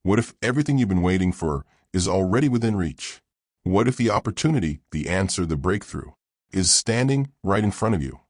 What if everything you've been waiting for is already within reach? What if the opportunity, the answer, the breakthrough, is standing right in front of you,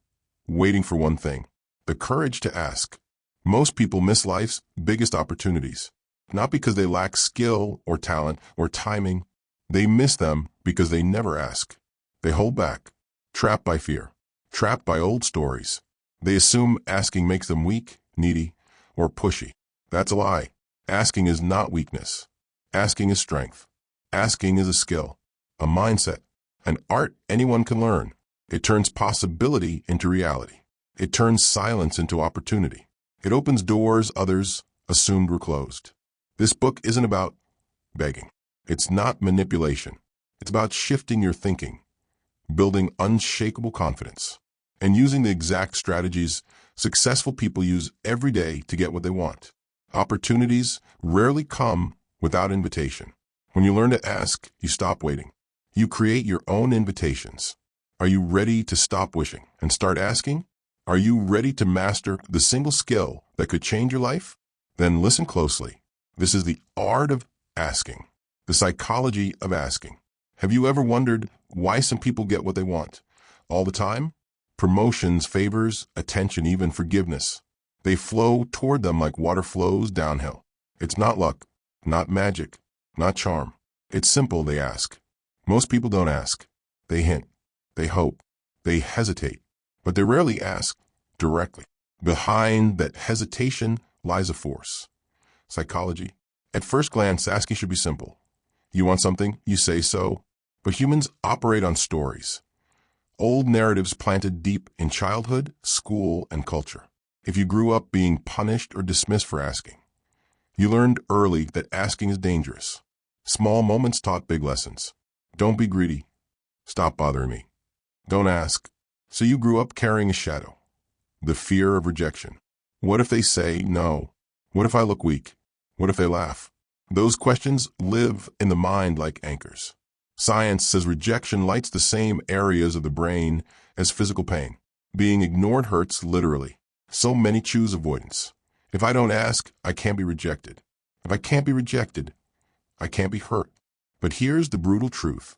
waiting for one thing: the courage to ask? Most people miss life's biggest opportunities, not because they lack skill or talent or timing. They miss them because they never ask. They hold back, trapped by fear, trapped by old stories. They assume asking makes them weak, needy, or pushy. That's a lie. Asking is not weakness. Asking is strength. Asking is a skill, a mindset, an art anyone can learn. It turns possibility into reality. It turns silence into opportunity. It opens doors others assumed were closed. This book isn't about begging. It's not manipulation. It's about shifting your thinking, building unshakable confidence, and using the exact strategies successful people use every day to get what they want. Opportunities rarely come without invitation. When you learn to ask, you stop waiting. You create your own invitations. Are you ready to stop wishing and start asking? Are you ready to master the single skill that could change your life? Then listen closely. This is the art of asking, the psychology of asking. Have you ever wondered why some people get what they want all the time? Promotions, favors, attention, even forgiveness. They flow toward them like water flows downhill. It's not luck, not magic, not charm. It's simple. They ask. Most people don't ask. They hint. They hope. They hesitate. But they rarely ask directly. Behind that hesitation lies a force. Psychology. At first glance, asking should be simple. You want something, you say so. But humans operate on stories. Old narratives planted deep in childhood, school, and culture. If you grew up being punished or dismissed for asking, you learned early that asking is dangerous. Small moments taught big lessons. Don't be greedy. Stop bothering me. Don't ask. So you grew up carrying a shadow, the fear of rejection. What if they say no? What if I look weak? What if they laugh? Those questions live in the mind like anchors. Science says rejection lights the same areas of the brain as physical pain. Being ignored hurts literally. So many choose avoidance. If I don't ask, I can't be rejected. If I can't be rejected, I can't be hurt. But here's the brutal truth.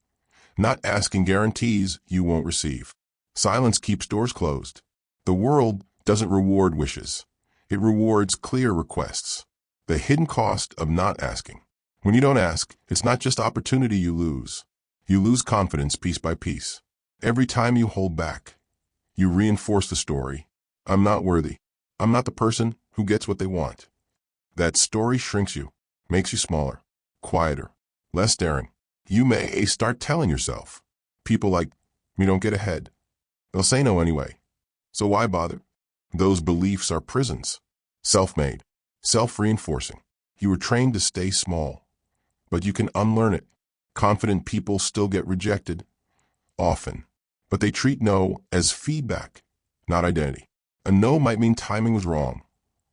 Not asking guarantees you won't receive. Silence keeps doors closed. The world doesn't reward wishes. It rewards clear requests. The hidden cost of not asking. When you don't ask, it's not just opportunity you lose. You lose confidence piece by piece. Every time you hold back, you reinforce the story. I'm not worthy. I'm not the person who gets what they want. That story shrinks you, makes you smaller, quieter, less daring. You may start telling yourself, people like me don't get ahead. They'll say no anyway. So why bother? Those beliefs are prisons. Self-made, self-reinforcing. You were trained to stay small, but you can unlearn it. Confident people still get rejected, often, but they treat no as feedback, not identity. A no might mean timing was wrong,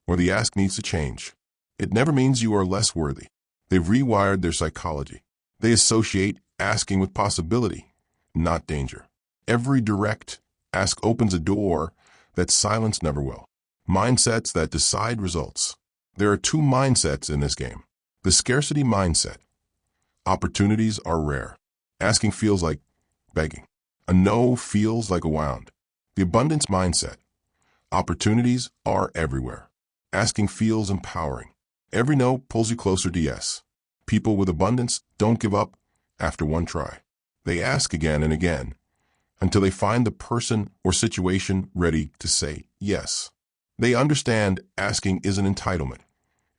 or the ask needs to change. It never means you are less worthy. They've rewired their psychology. They associate asking with possibility, not danger. Every direct ask opens a door that silence never will. Mindsets that decide results. There are two mindsets in this game. The scarcity mindset. Opportunities are rare. Asking feels like begging. A no feels like a wound. The abundance mindset. Opportunities are everywhere. Asking feels empowering. Every no pulls you closer to yes. People with abundance don't give up after one try. They ask again and again until they find the person or situation ready to say yes. They understand asking isn't entitlement.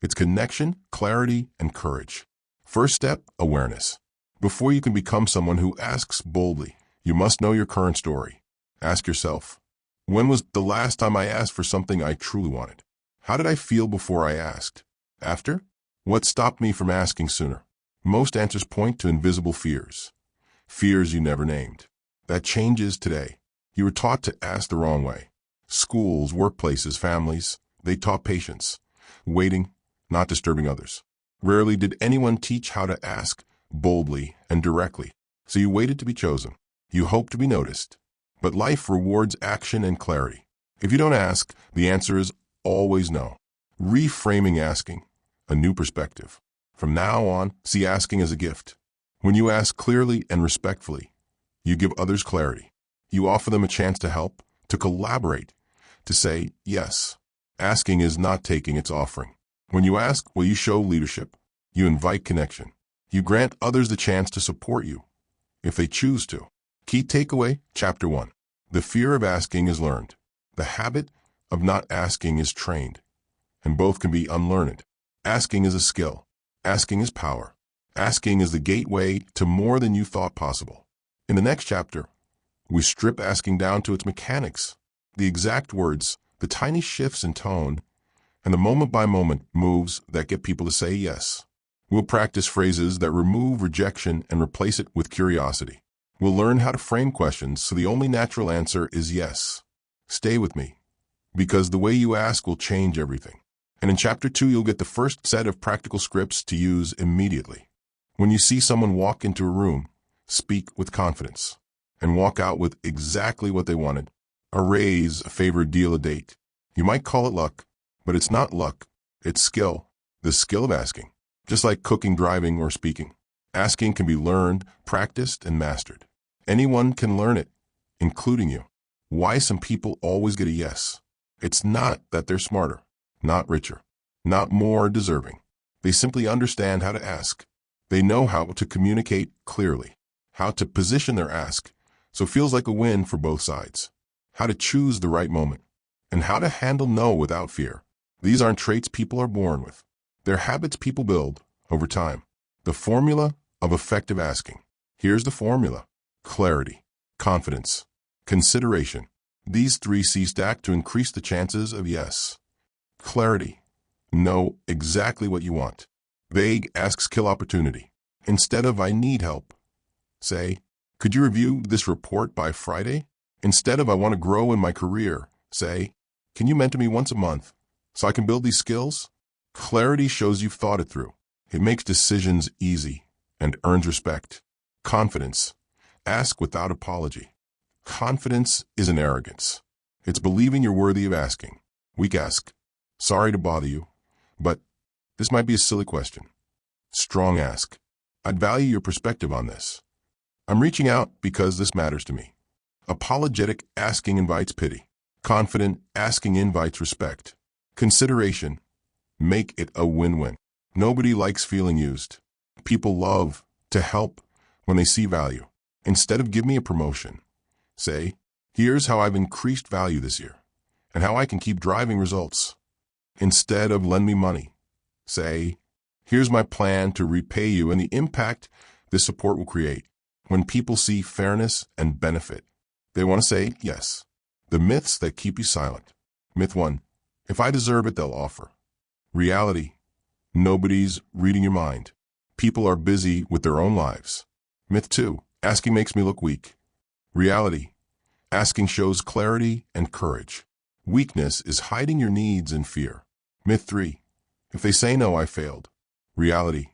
It's connection, clarity, and courage. First step, awareness. Before you can become someone who asks boldly, you must know your current story. Ask yourself, when was the last time I asked for something I truly wanted? How did I feel before I asked? After? What stopped me from asking sooner? Most answers point to invisible fears. Fears you never named. That changes today. You were taught to ask the wrong way. Schools, workplaces, families, they taught patience, waiting, not disturbing others. Rarely did anyone teach how to ask boldly and directly. So you waited to be chosen. You hoped to be noticed. But life rewards action and clarity. If you don't ask, the answer is always no. Reframing asking, a new perspective. From now on, see asking as a gift. When you ask clearly and respectfully, you give others clarity. You offer them a chance to help, to collaborate, to say yes. Asking is not taking, it's offering. When you ask, will you show leadership? You invite connection. You grant others the chance to support you, if they choose to. Key takeaway, Chapter 1. The fear of asking is learned. The habit of not asking is trained, and both can be unlearned. Asking is a skill. Asking is power. Asking is the gateway to more than you thought possible. In the next chapter, we strip asking down to its mechanics, the exact words, the tiny shifts in tone, and the moment-by-moment moves that get people to say yes. We'll practice phrases that remove rejection and replace it with curiosity. We'll learn how to frame questions so the only natural answer is yes. Stay with me, because the way you ask will change everything. And in Chapter 2, you'll get the first set of practical scripts to use immediately. When you see someone walk into a room, speak with confidence, and walk out with exactly what they wanted. A raise, a favor, deal, a date. You might call it luck, but it's not luck. It's skill. The skill of asking. Just like cooking, driving, or speaking. Asking can be learned, practiced, and mastered. Anyone can learn it, including you. Why some people always get a yes? It's not that they're smarter, not richer, not more deserving. They simply understand how to ask. They know how to communicate clearly, how to position their ask so it feels like a win for both sides, how to choose the right moment, and how to handle no without fear. These aren't traits people are born with. They're habits people build over time. The formula of effective asking. Here's the formula. Clarity, confidence, consideration. These 3 C's stack to increase the chances of yes. Clarity. Know exactly what you want. Vague asks kill opportunity. Instead of I need help, say, could you review this report by Friday? Instead of I want to grow in my career, say, can you mentor me once a month so I can build these skills? Clarity shows you've thought it through. It makes decisions easy and earns respect. Confidence. Ask without apology. Confidence isn't arrogance. It's believing you're worthy of asking. Weak ask. Sorry to bother you, but this might be a silly question. Strong ask. I'd value your perspective on this. I'm reaching out because this matters to me. Apologetic asking invites pity. Confident asking invites respect. Consideration. Make it a win-win. Nobody likes feeling used. People love to help when they see value. Instead of give me a promotion, say, here's how I've increased value this year and how I can keep driving results. Instead of lend me money, say, here's my plan to repay you and the impact this support will create. When people see fairness and benefit, they want to say yes. The myths that keep you silent. Myth 1, if I deserve it, they'll offer. Reality, nobody's reading your mind. People are busy with their own lives. Myth 2, asking makes me look weak. Reality, asking shows clarity and courage. Weakness is hiding your needs in fear. Myth 3, if they say no, I failed. Reality,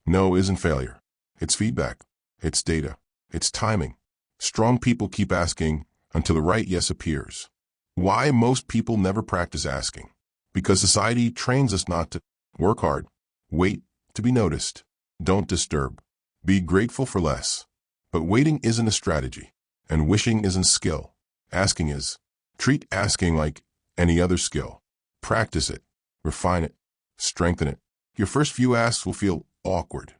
no isn't failure. It's feedback. It's data. It's timing. Strong people keep asking until the right yes appears. Why most people never practice asking? Because society trains us not to work hard, wait to be noticed, don't disturb, be grateful for less. But waiting isn't a strategy, and wishing isn't skill. Asking is. Treat asking like any other skill. Practice it, refine it, strengthen it. Your first few asks will feel awkward.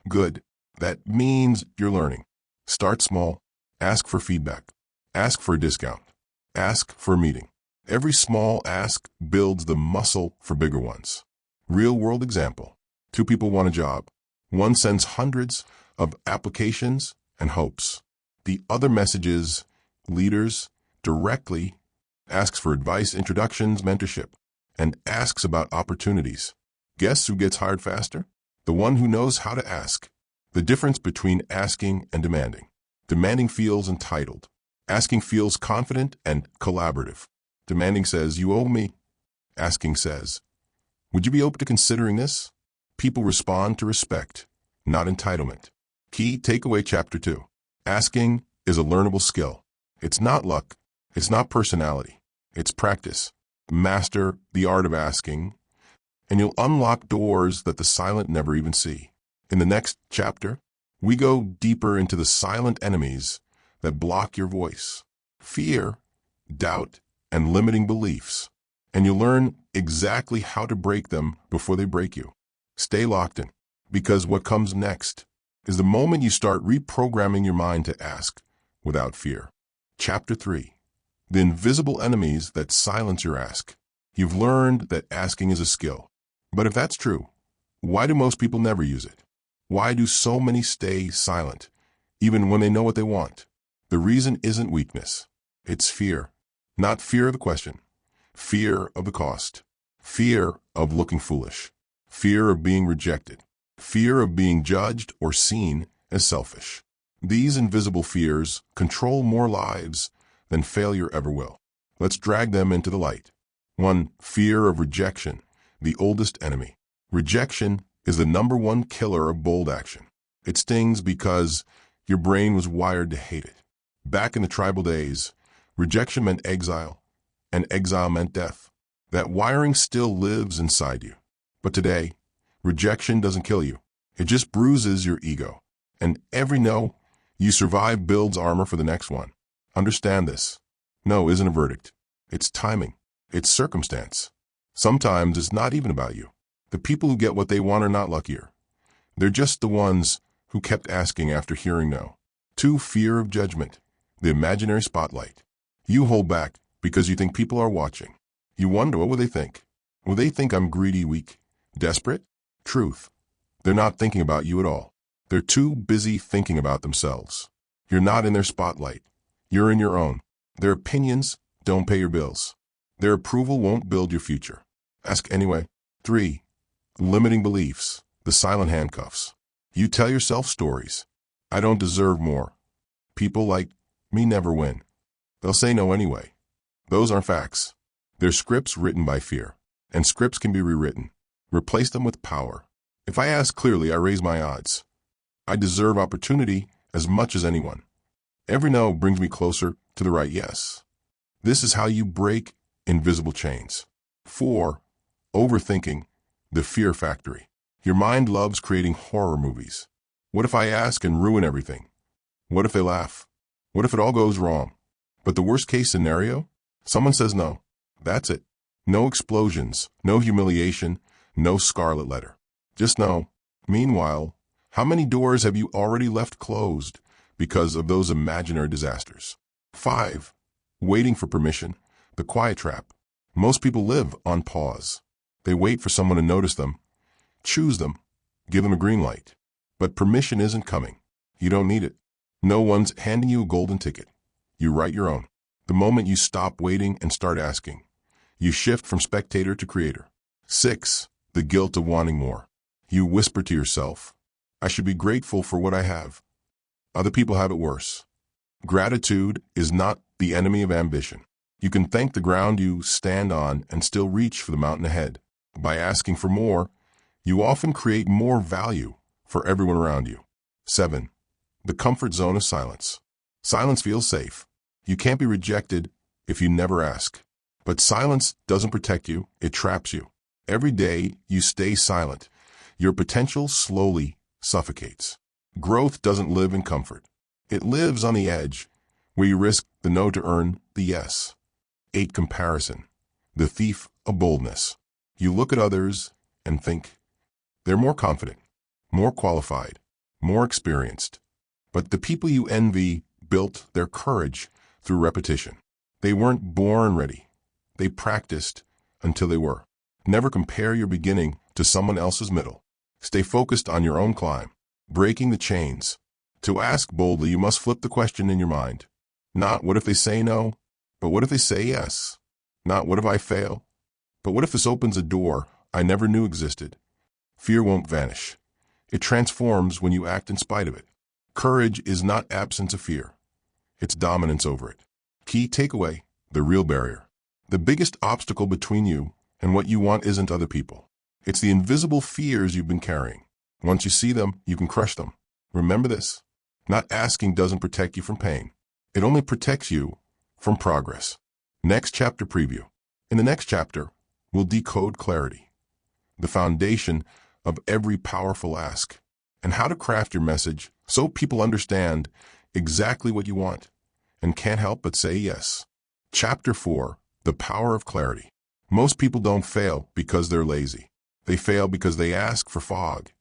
Good. That means you're learning. Start small. Ask for feedback. Ask for a discount. Ask for a meeting. Every small ask builds the muscle for bigger ones. Real-world example. 2 people want a job. One sends hundreds of applications and hopes. The other messages leaders directly, asks for advice, introductions, mentorship, and asks about opportunities. Guess who gets hired faster? The one who knows how to ask. The difference between asking and demanding. Demanding feels entitled. Asking feels confident and collaborative. Demanding says, you owe me. Asking says, would you be open to considering this? People respond to respect, not entitlement. Key takeaway Chapter 2. Asking is a learnable skill. It's not luck. It's not personality. It's practice. Master the art of asking, and you'll unlock doors that the silent never even see. In the next chapter, we go deeper into the silent enemies that block your voice: fear, doubt, and limiting beliefs. And you'll learn exactly how to break them before they break you. Stay locked in, because what comes next is the moment you start reprogramming your mind to ask without fear. Chapter 3. The invisible enemies that silence your ask. You've learned that asking is a skill. But if that's true, why do most people never use it? Why do so many stay silent, even when they know what they want? The reason isn't weakness. It's fear. Not fear of the question. Fear of the cost. Fear of looking foolish. Fear of being rejected. Fear of being judged or seen as selfish. These invisible fears control more lives than failure ever will. Let's drag them into the light. 1. Fear of rejection, the oldest enemy. Rejection is the #1 killer of bold action. It stings because your brain was wired to hate it. Back in the tribal days, rejection meant exile, and exile meant death. That wiring still lives inside you. But today, rejection doesn't kill you. It just bruises your ego. And every no you survive builds armor for the next one. Understand this. No isn't a verdict. It's timing. It's circumstance. Sometimes it's not even about you. The people who get what they want are not luckier. They're just the ones who kept asking after hearing no. 2. Fear of judgment, the imaginary spotlight. You hold back because you think people are watching. You wonder, what will they think? Will they think I'm greedy, weak, desperate? Truth. They're not thinking about you at all. They're too busy thinking about themselves. You're not in their spotlight. You're in your own. Their opinions don't pay your bills. Their approval won't build your future. Ask anyway. 3. Limiting beliefs, the silent handcuffs. You tell yourself stories. I don't deserve more. People like me never win. They'll say no anyway. Those aren't facts. They're scripts written by fear. And scripts can be rewritten. Replace them with power. If I ask clearly, I raise my odds. I deserve opportunity as much as anyone. Every no brings me closer to the right yes. This is how you break invisible chains. 4. Overthinking, the fear factory. Your mind loves creating horror movies. What if I ask and ruin everything? What if they laugh? What if it all goes wrong? But the worst case scenario? Someone says no. That's it. No explosions, no humiliation, no scarlet letter. Just no. Meanwhile, how many doors have you already left closed because of those imaginary disasters? 5. Waiting for permission, the quiet trap. Most people live on pause. They wait for someone to notice them, choose them, give them a green light. But permission isn't coming. You don't need it. No one's handing you a golden ticket. You write your own. The moment you stop waiting and start asking, you shift from spectator to creator. 6. The guilt of wanting more. You whisper to yourself, I should be grateful for what I have. Other people have it worse. Gratitude is not the enemy of ambition. You can thank the ground you stand on and still reach for the mountain ahead. By asking for more, you often create more value for everyone around you. 7. The comfort zone of silence. Silence feels safe. You can't be rejected if you never ask. But silence doesn't protect you, it traps you. Every day you stay silent, your potential slowly suffocates. Growth doesn't live in comfort. It lives on the edge, where you risk the no to earn the yes. 8. Comparison, the thief of boldness. You look at others and think, they're more confident, more qualified, more experienced. But the people you envy built their courage through repetition. They weren't born ready. They practiced until they were. Never compare your beginning to someone else's middle. Stay focused on your own climb, breaking the chains. To ask boldly, you must flip the question in your mind. Not what if they say no, but what if they say yes? Not what if I fail, but what if this opens a door I never knew existed? Fear won't vanish. It transforms when you act in spite of it. Courage is not absence of fear. It's dominance over it. Key takeaway, the real barrier. The biggest obstacle between you and what you want isn't other people. It's the invisible fears you've been carrying. Once you see them, you can crush them. Remember this. Not asking doesn't protect you from pain. It only protects you from progress. Next chapter preview. In the next chapter, we'll decode clarity. the foundation of every powerful ask, and how to craft your message so people understand exactly what you want and can't help but say yes. Chapter 4. The Power of Clarity. Most people don't fail because they're lazy. They fail because they ask for fog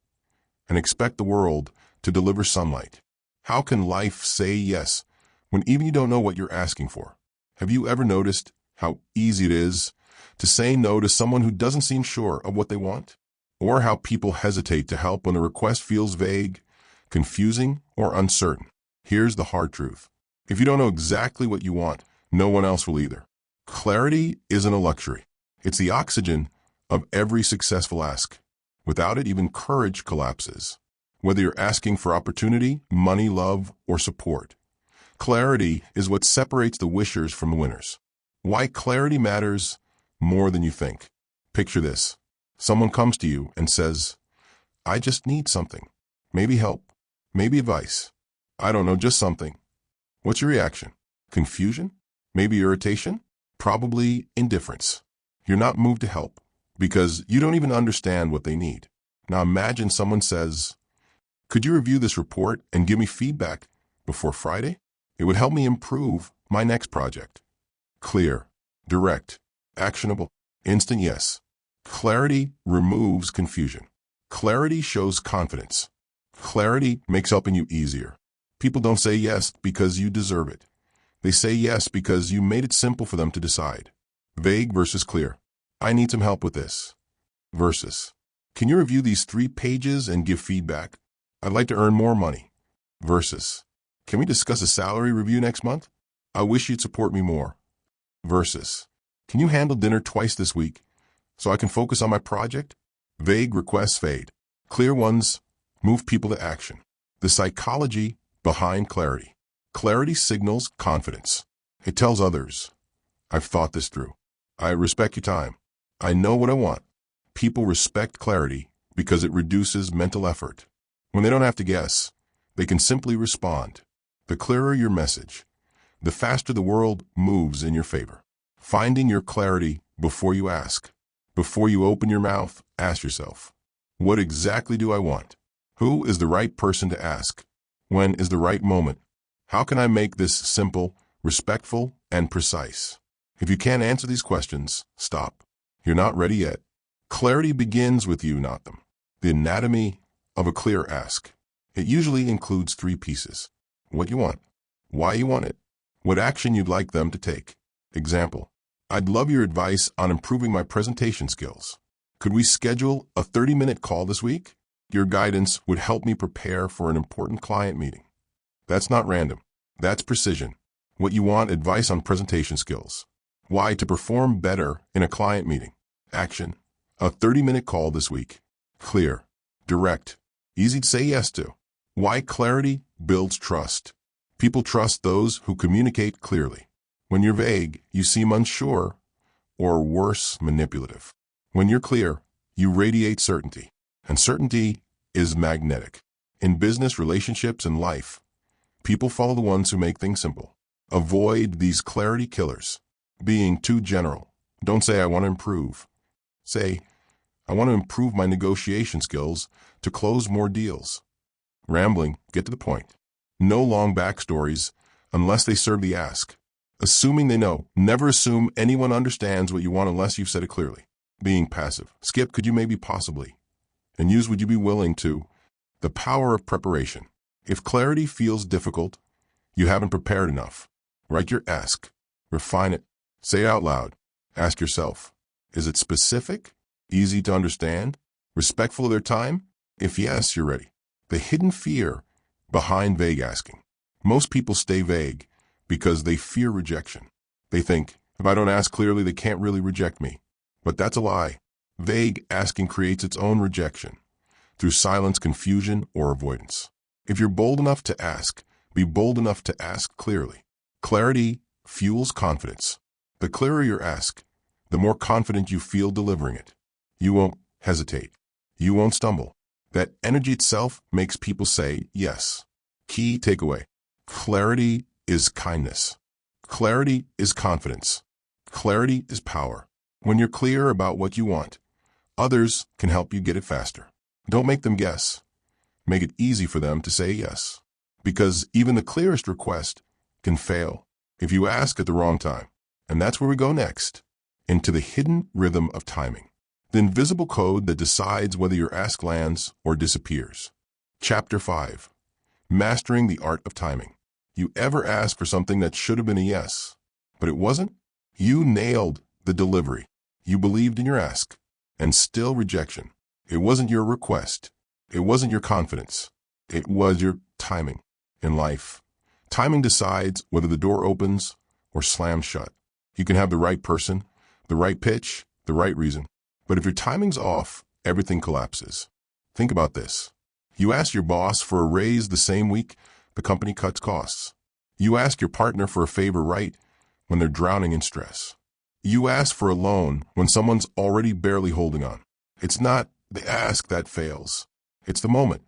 and expect the world to deliver sunlight. How can life say yes when even you don't know what you're asking for? Have you ever noticed how easy it is to say no to someone who doesn't seem sure of what they want? Or how people hesitate to help when a request feels vague, confusing, or uncertain? Here's the hard truth. If you don't know exactly what you want, no one else will either. Clarity isn't a luxury. It's the oxygen of every successful ask. Without it, even courage collapses. Whether you're asking for opportunity, money, love, or support, clarity is what separates the wishers from the winners. Why clarity matters more than you think. Picture this. Someone comes to you and says, "I just need something. Maybe help, maybe advice. I don't know, just something." What's your reaction? Confusion? Maybe irritation? Probably indifference. You're not moved to help because you don't even understand what they need. Now imagine someone says, "Could you review this report and give me feedback before Friday? It would help me improve my next project." Clear, direct, actionable, instant yes. Clarity removes confusion. Clarity shows confidence. Clarity makes helping you easier. People don't say yes because you deserve it. They say yes because you made it simple for them to decide. Vague versus clear. "I need some help with this." Versus, "Can you review these 3 pages and give feedback? I'd like to earn more money." Versus, "Can we discuss a salary review next month? I wish you'd support me more." Versus, "Can you handle dinner twice this week so I can focus on my project?" Vague requests fade. Clear ones move people to action. The psychology behind clarity. Clarity signals confidence. It tells others, "I've thought this through. I respect your time. I know what I want." People respect clarity because it reduces mental effort. When they don't have to guess, they can simply respond. The clearer your message, the faster the world moves in your favor. Finding your clarity before you ask. Before you open your mouth, ask yourself, what exactly do I want? Who is the right person to ask? When is the right moment? How can I make this simple, respectful, and precise? If you can't answer these questions, stop. You're not ready yet. Clarity begins with you, not them. The anatomy of a clear ask. It usually includes 3 pieces. What you want, why you want it, what action you'd like them to take. Example, "I'd love your advice on improving my presentation skills. Could we schedule a 30-minute call this week? Your guidance would help me prepare for an important client meeting." That's not random. That's precision. What you want, advice on presentation skills. Why? To perform better in a client meeting. Action, a 30-minute call this week. Clear, direct, easy to say yes to. Why? Clarity builds trust. People trust those who communicate clearly. When you're vague, you seem unsure, or worse, manipulative. When you're clear, you radiate certainty, and certainty is magnetic. In business, relationships, and life, people follow the ones who make things simple. Avoid these clarity killers. Being too general. Don't say, "I want to improve." Say, "I want to improve my negotiation skills to close more deals." Rambling, get to the point. No long backstories unless they serve the ask. Assuming they know. Never assume anyone understands what you want unless you've said it clearly. Being passive. Skip, "Could you maybe possibly?" And use "would you be willing to?" The power of preparation. If clarity feels difficult, you haven't prepared enough. Write your ask. Refine it. Say it out loud. Ask yourself, is it specific? Easy to understand? Respectful of their time? If yes, you're ready. The hidden fear behind vague asking. Most people stay vague because they fear rejection. They think, if I don't ask clearly, they can't really reject me. But that's a lie. Vague asking creates its own rejection through silence, confusion, or avoidance. If you're bold enough to ask, be bold enough to ask clearly. Clarity fuels confidence. The clearer your ask, the more confident you feel delivering it. You won't hesitate. You won't stumble. That energy itself makes people say yes. Key takeaway. Clarity is kindness. Clarity is confidence. Clarity is power. When you're clear about what you want, Others can help you get it faster. Don't make them guess. Make it easy for them to say yes. Because even the clearest request can fail if you ask at the wrong time. And that's where we go next, into the hidden rhythm of timing. The invisible code that decides whether your ask lands or disappears. Chapter 5. Mastering the Art of Timing. You ever ask for something that should have been a yes, but it wasn't? You nailed the delivery. You believed in your ask, and still rejection. It wasn't your request. It wasn't your confidence. It was your timing. In life, timing decides whether the door opens or slams shut. You can have the right person, the right pitch, the right reason. But if your timing's off, everything collapses. Think about this. You ask your boss for a raise the same week the company cuts costs. You ask your partner for a favor right when they're drowning in stress. You ask for a loan when someone's already barely holding on. It's not the ask that fails. It's the moment.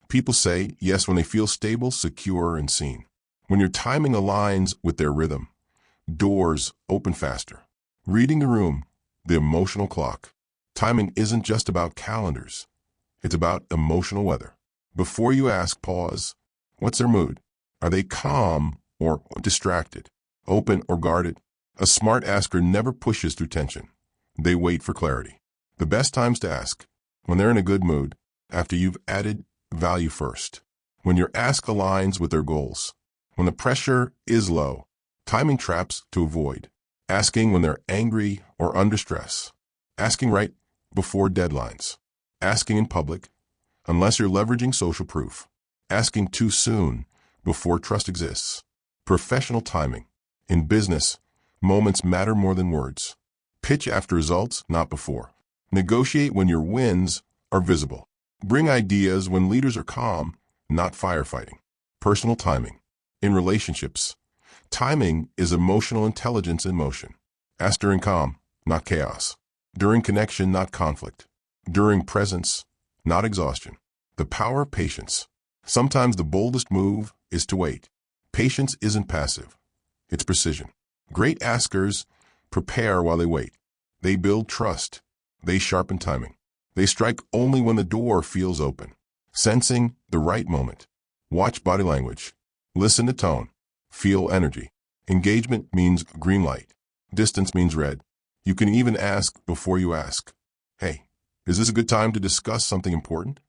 People say yes when they feel stable, secure, and seen. When your timing aligns with their rhythm, doors open faster. Reading the room, the emotional clock. Timing isn't just about calendars. It's about emotional weather. Before you ask, pause. What's their mood? Are they calm or distracted? Open or guarded? A smart asker never pushes through tension. They wait for clarity. The best times to ask, when they're in a good mood, after you've added value first. When your ask aligns with their goals. When the pressure is low. Timing traps to avoid. Asking when they're angry or under stress. Asking right before deadlines. Asking in public, unless you're leveraging social proof. Asking too soon before trust exists. Professional timing. In business, moments matter more than words. Pitch after results, not before. Negotiate when your wins are visible. Bring ideas when leaders are calm, not firefighting. Personal timing. In relationships, timing is emotional intelligence in motion. Ask during calm, not chaos. During connection, not conflict. During presence, not exhaustion. The power of patience. Sometimes the boldest move is to wait. Patience isn't passive. It's precision. Great askers prepare while they wait. They build trust. They sharpen timing. They strike only when the door feels open. Sensing the right moment. Watch body language. Listen to tone. Feel energy. Engagement means green light. Distance means red. You can even ask before you ask. Hey, is this a good time to discuss something important?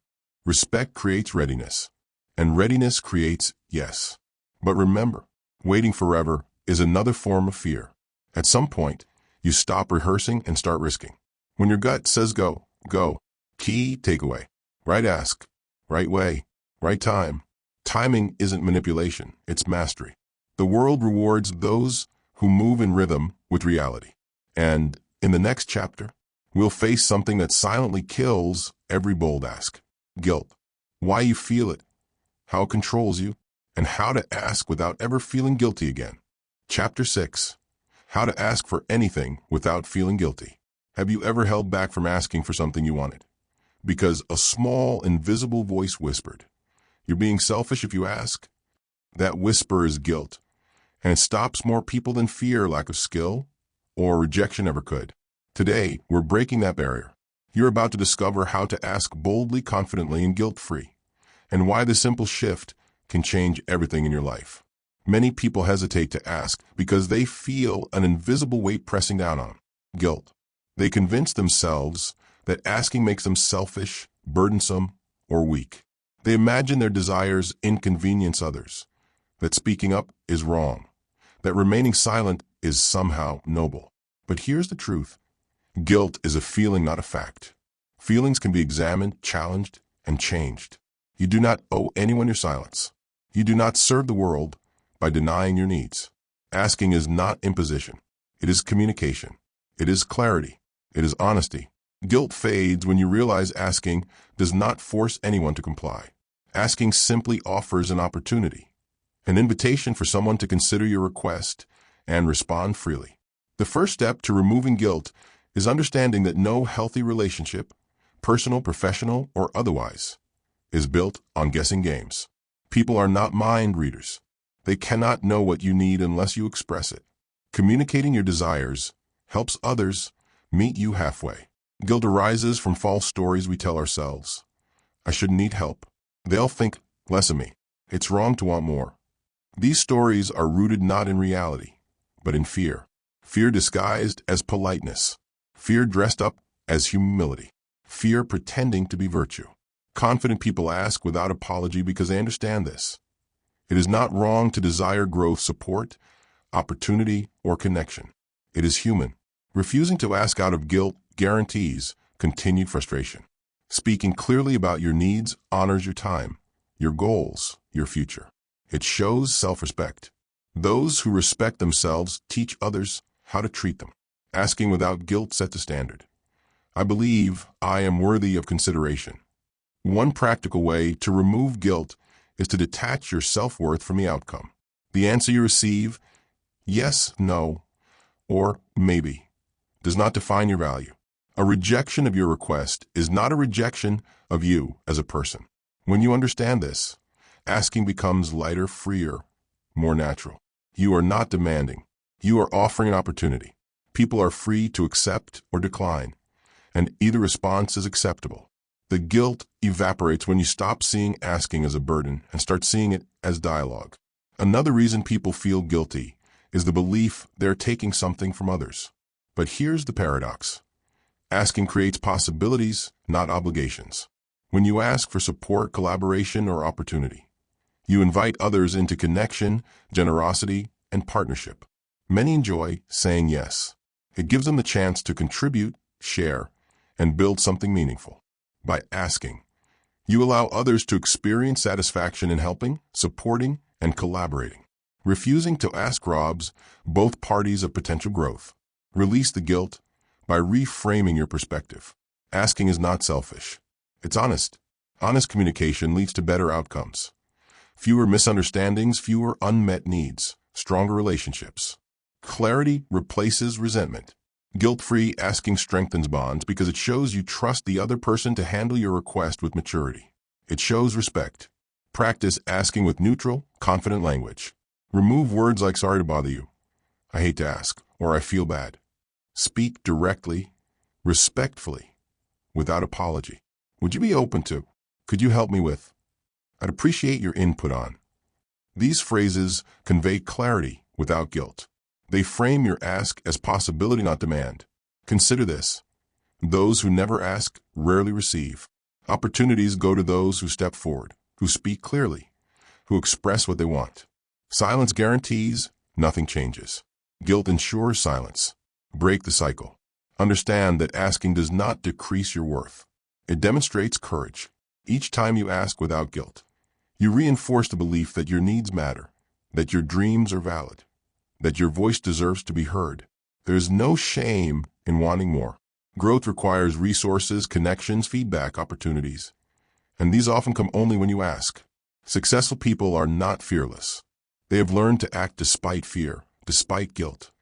Respect creates readiness, and readiness creates yes. But remember, waiting forever is another form of fear. At some point, you stop rehearsing and start risking. When your gut says go, go. Key takeaway. Right ask, right way, right time. Timing isn't manipulation, it's mastery. The world rewards those who move in rhythm with reality. And in the next chapter, we'll face something that silently kills every bold ask. Guilt. Why you feel it, how it controls you, and how to ask without ever feeling guilty again. Chapter 6. How to ask for anything without feeling guilty. Have you ever held back from asking for something you wanted? Because a small, invisible voice whispered, "You're being selfish if you ask." That whisper is guilt, and it stops more people than fear, lack of skill, or rejection ever could. Today, we're breaking that barrier. You're about to discover how to ask boldly, confidently, and guilt-free, and why the simple shift can change everything in your life. Many people hesitate to ask because they feel an invisible weight pressing down on them. Guilt. They convince themselves that asking makes them selfish, burdensome, or weak. They imagine their desires inconvenience others, that speaking up is wrong, that remaining silent is somehow noble. But here's the truth. Guilt is a feeling, not a fact. Feelings can be examined, challenged, and changed. You do not owe anyone your silence. You do not serve the world by denying your needs. Asking is not imposition. It is communication. It is clarity. It is honesty. Guilt fades when you realize asking does not force anyone to comply. Asking simply offers an opportunity, an invitation for someone to consider your request and respond freely. The first step to removing guilt is understanding that no healthy relationship, personal, professional, or otherwise, is built on guessing games. People are not mind readers. They cannot know what you need unless you express it. Communicating your desires helps others meet you halfway. Guilt arises from false stories we tell ourselves. I shouldn't need help. They'll think less of me. It's wrong to want more. These stories are rooted not in reality, but in fear. Fear disguised as politeness. Fear dressed up as humility. Fear pretending to be virtue. Confident people ask without apology because they understand this. It is not wrong to desire growth, support, opportunity, or connection. It is human. Refusing to ask out of guilt guarantees continued frustration. Speaking clearly about your needs honors your time, your goals, your future. It shows self-respect. Those who respect themselves teach others how to treat them. Asking without guilt sets the standard. I believe I am worthy of consideration. One practical way to remove guilt is to detach your self-worth from the outcome. The answer you receive, yes, no, or maybe, does not define your value. A rejection of your request is not a rejection of you as a person. When you understand this, asking becomes lighter, freer, more natural. You are not demanding. You are offering an opportunity. People are free to accept or decline, and either response is acceptable. The guilt evaporates when you stop seeing asking as a burden and start seeing it as dialogue. Another reason people feel guilty is the belief they're taking something from others. But here's the paradox. Asking creates possibilities, not obligations. When you ask for support, collaboration, or opportunity, you invite others into connection, generosity, and partnership. Many enjoy saying yes. It gives them the chance to contribute, share, and build something meaningful. By asking, you allow others to experience satisfaction in helping, supporting, and collaborating. Refusing to ask robs both parties of potential growth. Release the guilt by reframing your perspective. Asking is not selfish. It's honest. Honest communication leads to better outcomes. Fewer misunderstandings, fewer unmet needs, stronger relationships. Clarity replaces resentment. Guilt-free asking strengthens bonds because it shows you trust the other person to handle your request with maturity. It shows respect. Practice asking with neutral, confident language. Remove words like sorry to bother you, I hate to ask, or I feel bad. Speak directly, respectfully, without apology. Would you be open to? Could you help me with? I'd appreciate your input on. These phrases convey clarity without guilt. They frame your ask as possibility, not demand. Consider this. Those who never ask rarely receive. Opportunities go to those who step forward, who speak clearly, who express what they want. Silence guarantees nothing changes. Guilt ensures silence. Break the cycle. Understand that asking does not decrease your worth. It demonstrates courage. Each time you ask without guilt, you reinforce the belief that your needs matter, that your dreams are valid, that your voice deserves to be heard. There is no shame in wanting more. Growth requires resources, connections, feedback, opportunities. And these often come only when you ask. Successful people are not fearless. They have learned to act despite fear, despite guilt,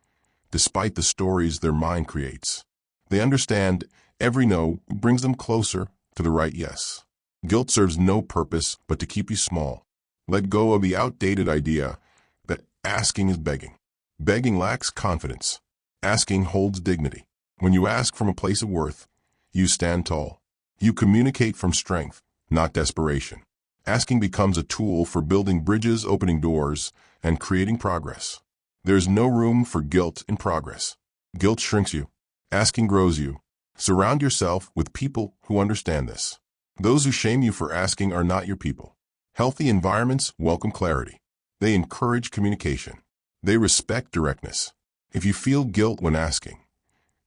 despite the stories their mind creates. They understand every no brings them closer to the right yes. Guilt serves no purpose but to keep you small. Let go of the outdated idea that asking is begging. Begging lacks confidence. Asking holds dignity. When you ask from a place of worth, you stand tall. You communicate from strength, not desperation. Asking becomes a tool for building bridges, opening doors, and creating progress. There is no room for guilt in progress. Guilt shrinks you. Asking grows you. Surround yourself with people who understand this. Those who shame you for asking are not your people. Healthy environments welcome clarity. They encourage communication. They respect directness. If you feel guilt when asking,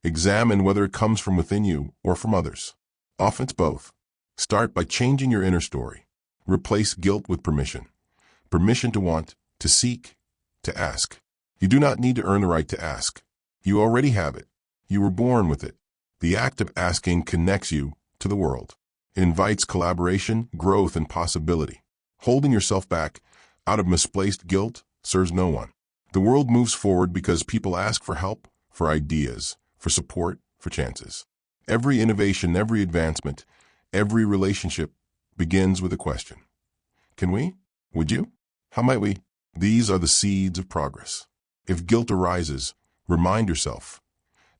examine whether it comes from within you or from others. Often it's both. Start by changing your inner story. Replace guilt with permission. Permission to want, to seek, to ask. You do not need to earn the right to ask. You already have it. You were born with it. The act of asking connects you to the world. It invites collaboration, growth, and possibility. Holding yourself back out of misplaced guilt serves no one. The world moves forward because people ask for help, for ideas, for support, for chances. Every innovation, every advancement, every relationship begins with a question. Can we? Would you? How might we? These are the seeds of progress. If guilt arises, remind yourself.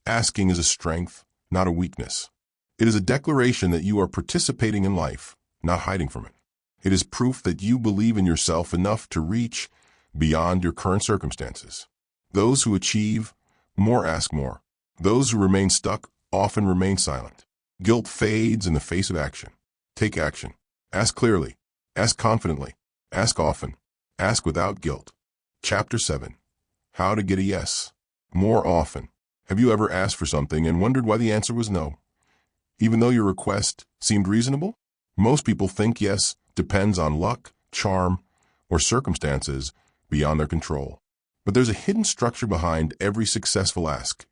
Asking is a strength, not a weakness. It is a declaration that you are participating in life, not hiding from it. It is proof that you believe in yourself enough to reach beyond your current circumstances. Those who achieve more ask more. Those who remain stuck often remain silent. Guilt fades in the face of action. Take action. Ask clearly. Ask confidently. Ask often. Ask without guilt. Chapter 7. How to get a yes. More often. Have you ever asked for something and wondered why the answer was no, even though your request seemed reasonable? Most people think yes depends on luck, charm, or circumstances beyond their control. But there's a hidden structure behind every successful ask,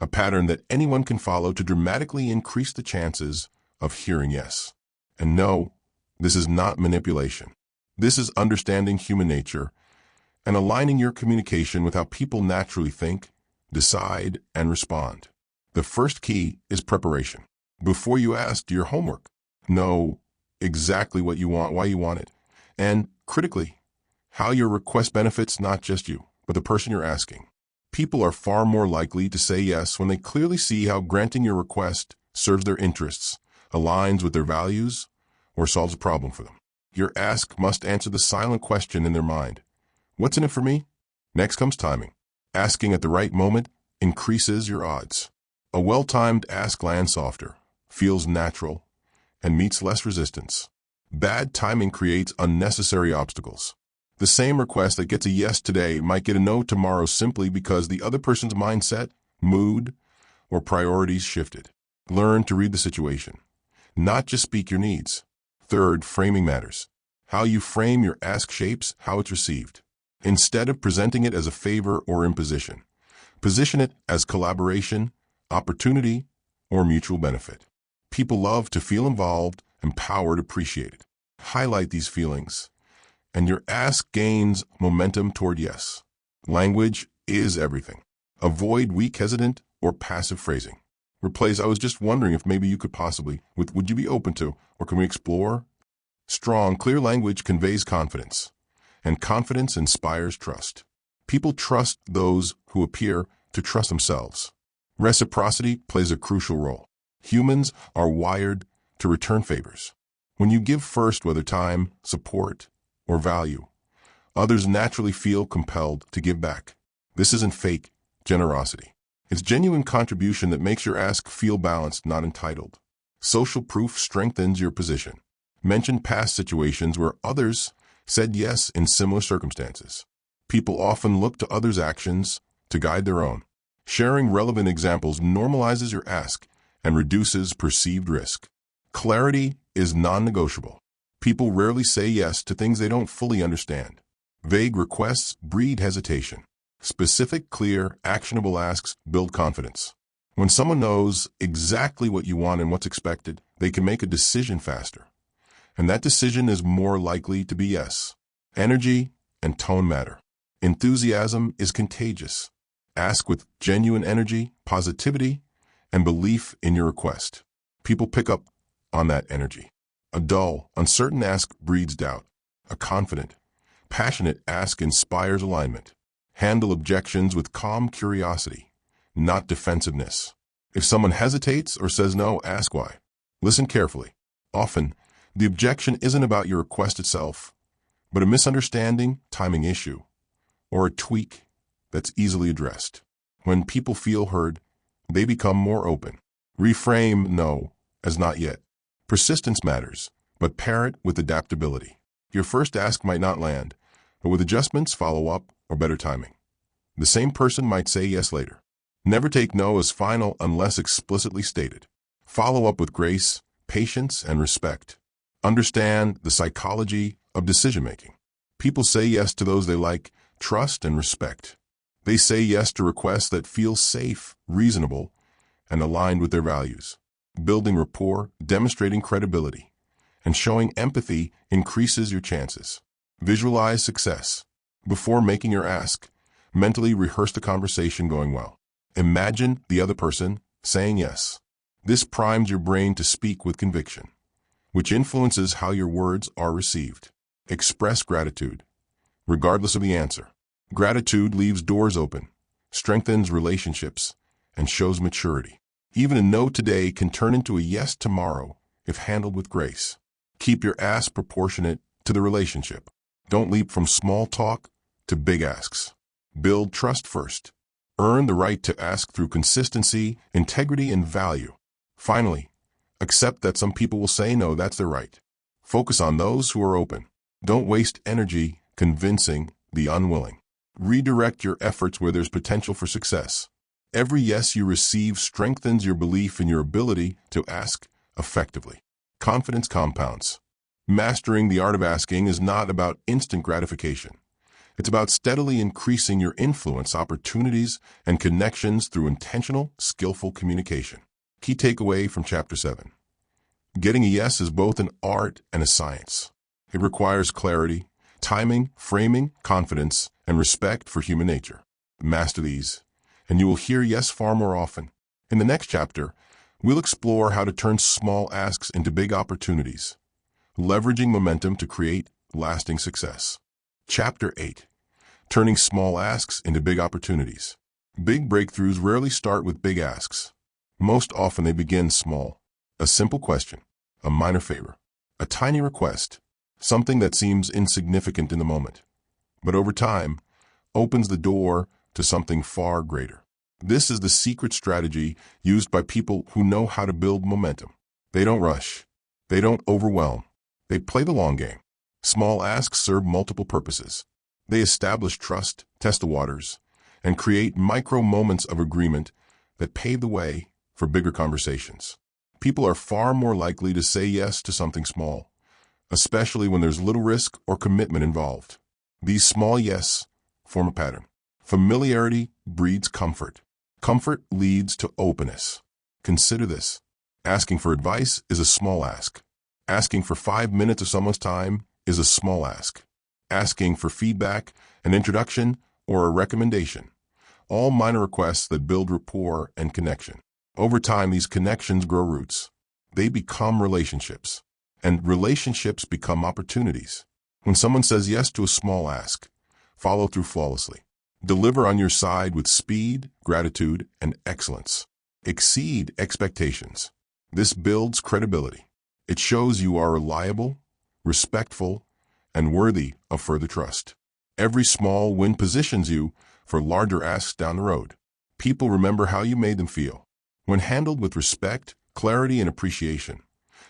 a pattern that anyone can follow to dramatically increase the chances of hearing yes. And no, this is not manipulation. This is understanding human nature and aligning your communication with how people naturally think, decide, and respond. The first key is preparation. Before you ask, do your homework. Know exactly what you want, why you want it, and, critically, how your request benefits not just you, but the person you're asking. People are far more likely to say yes when they clearly see how granting your request serves their interests, aligns with their values, or solves a problem for them. Your ask must answer the silent question in their mind. What's in it for me? Next comes timing. Asking at the right moment increases your odds. A well-timed ask lands softer, feels natural, and meets less resistance. Bad timing creates unnecessary obstacles. The same request that gets a yes today might get a no tomorrow simply because the other person's mindset, mood, or priorities shifted. Learn to read the situation, not just speak your needs. Third, framing matters. How you frame your ask shapes how it's received. Instead of presenting it as a favor or imposition, position it as collaboration, opportunity, or mutual benefit. People love to feel involved, empowered, appreciated. Highlight these feelings, and your ask gains momentum toward yes. Language is everything. Avoid weak, hesitant, or passive phrasing. Replace, I was just wondering if maybe you could possibly, with would you be open to, or can we explore? Strong, clear language conveys confidence, and confidence inspires trust. People trust those who appear to trust themselves. Reciprocity plays a crucial role. Humans are wired to return favors. When you give first, whether time, support, or value, others naturally feel compelled to give back. This isn't fake generosity. It's genuine contribution that makes your ask feel balanced, not entitled. Social proof strengthens your position. Mention past situations where others said yes in similar circumstances. People often look to others' actions to guide their own. Sharing relevant examples normalizes your ask and reduces perceived risk. Clarity is non-negotiable. People rarely say yes to things they don't fully understand. Vague requests breed hesitation. Specific, clear, actionable asks build confidence. When someone knows exactly what you want and what's expected, they can make a decision faster. And that decision is more likely to be yes. Energy and tone matter. Enthusiasm is contagious. Ask with genuine energy, positivity, and belief in your request. People pick up on that energy. A dull, uncertain ask breeds doubt. A confident, passionate ask inspires alignment. Handle objections with calm curiosity, not defensiveness. If someone hesitates or says no, ask why. Listen carefully. Often, the objection isn't about your request itself, but a misunderstanding, timing issue, or a tweak that's easily addressed. When people feel heard, they become more open. Reframe no as not yet. Persistence matters, but pair it with adaptability. Your first ask might not land, but with adjustments, follow-up, or better timing, the same person might say yes later. Never take no as final unless explicitly stated. Follow up with grace, patience, and respect. Understand the psychology of decision-making. People say yes to those they like, trust, and respect. They say yes to requests that feel safe, reasonable, and aligned with their values. Building rapport, demonstrating credibility, and showing empathy increases your chances. Visualize success. Before making your ask, mentally rehearse the conversation going well. Imagine the other person saying yes. This primes your brain to speak with conviction, which influences how your words are received. Express gratitude, regardless of the answer. Gratitude leaves doors open, strengthens relationships, and shows maturity. Even a no today can turn into a yes tomorrow if handled with grace. Keep your ask proportionate to the relationship. Don't leap from small talk to big asks. Build trust first. Earn the right to ask through consistency, integrity, and value. Finally, accept that some people will say no, that's their right. Focus on those who are open. Don't waste energy convincing the unwilling. Redirect your efforts where there's potential for success. Every yes you receive strengthens your belief in your ability to ask effectively. Confidence compounds. Mastering the art of asking is not about instant gratification. It's about steadily increasing your influence, opportunities, and connections through intentional, skillful communication. Key takeaway from Chapter 7. Getting a yes is both an art and a science. It requires clarity, timing, framing, confidence, and respect for human nature. Master these, and you will hear yes far more often. In the next chapter, we'll explore how to turn small asks into big opportunities, leveraging momentum to create lasting success. Chapter 8. Turning small asks into big opportunities. Big breakthroughs rarely start with big asks. Most often they begin small. A simple question, a minor favor, a tiny request, something that seems insignificant in the moment, but over time opens the door to something far greater. This is the secret strategy used by people who know how to build momentum. They don't rush. They don't overwhelm. They play the long game. Small asks serve multiple purposes. They establish trust, test the waters, and create micro moments of agreement that pave the way for bigger conversations. People are far more likely to say yes to something small, especially when there's little risk or commitment involved. These small yes form a pattern. Familiarity breeds comfort. Comfort leads to openness. Consider this. Asking for advice is a small ask. Asking for 5 minutes of someone's time is a small ask. Asking for feedback, an introduction, or a recommendation. All minor requests that build rapport and connection. Over time, these connections grow roots. They become relationships. And relationships become opportunities. When someone says yes to a small ask, follow through flawlessly. Deliver on your side with speed, gratitude, and excellence. Exceed expectations. This builds credibility. It shows you are reliable, respectful, and worthy of further trust. Every small win positions you for larger asks down the road. People remember how you made them feel. When handled with respect, clarity, and appreciation,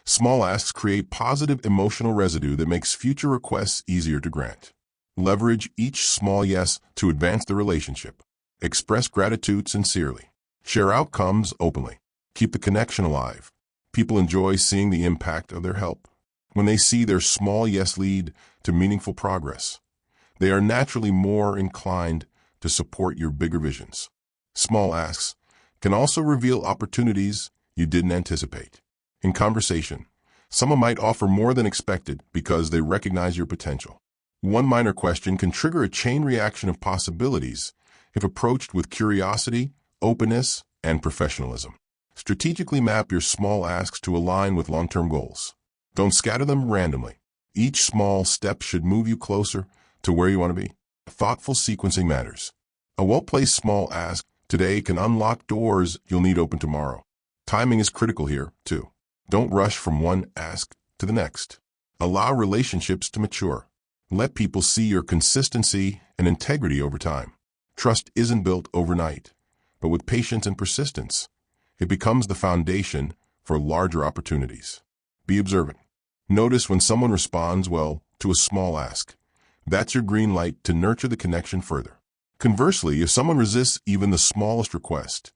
small asks create positive emotional residue that makes future requests easier to grant. Leverage each small yes to advance the relationship. Express gratitude sincerely. Share outcomes openly. Keep the connection alive. People enjoy seeing the impact of their help. When they see their small yes lead to meaningful progress, they are naturally more inclined to support your bigger visions. Small asks can also reveal opportunities you didn't anticipate. In conversation, someone might offer more than expected because they recognize your potential. One minor question can trigger a chain reaction of possibilities if approached with curiosity, openness, and professionalism. Strategically map your small asks to align with long-term goals. Don't scatter them randomly. Each small step should move you closer to where you want to be. Thoughtful sequencing matters. A well-placed small ask today can unlock doors you'll need open tomorrow. Timing is critical here, too. Don't rush from one ask to the next. Allow relationships to mature. Let people see your consistency and integrity over time. Trust isn't built overnight, but with patience and persistence, it becomes the foundation for larger opportunities. Be observant. Notice when someone responds well to a small ask. That's your green light to nurture the connection further. Conversely, if someone resists even the smallest request,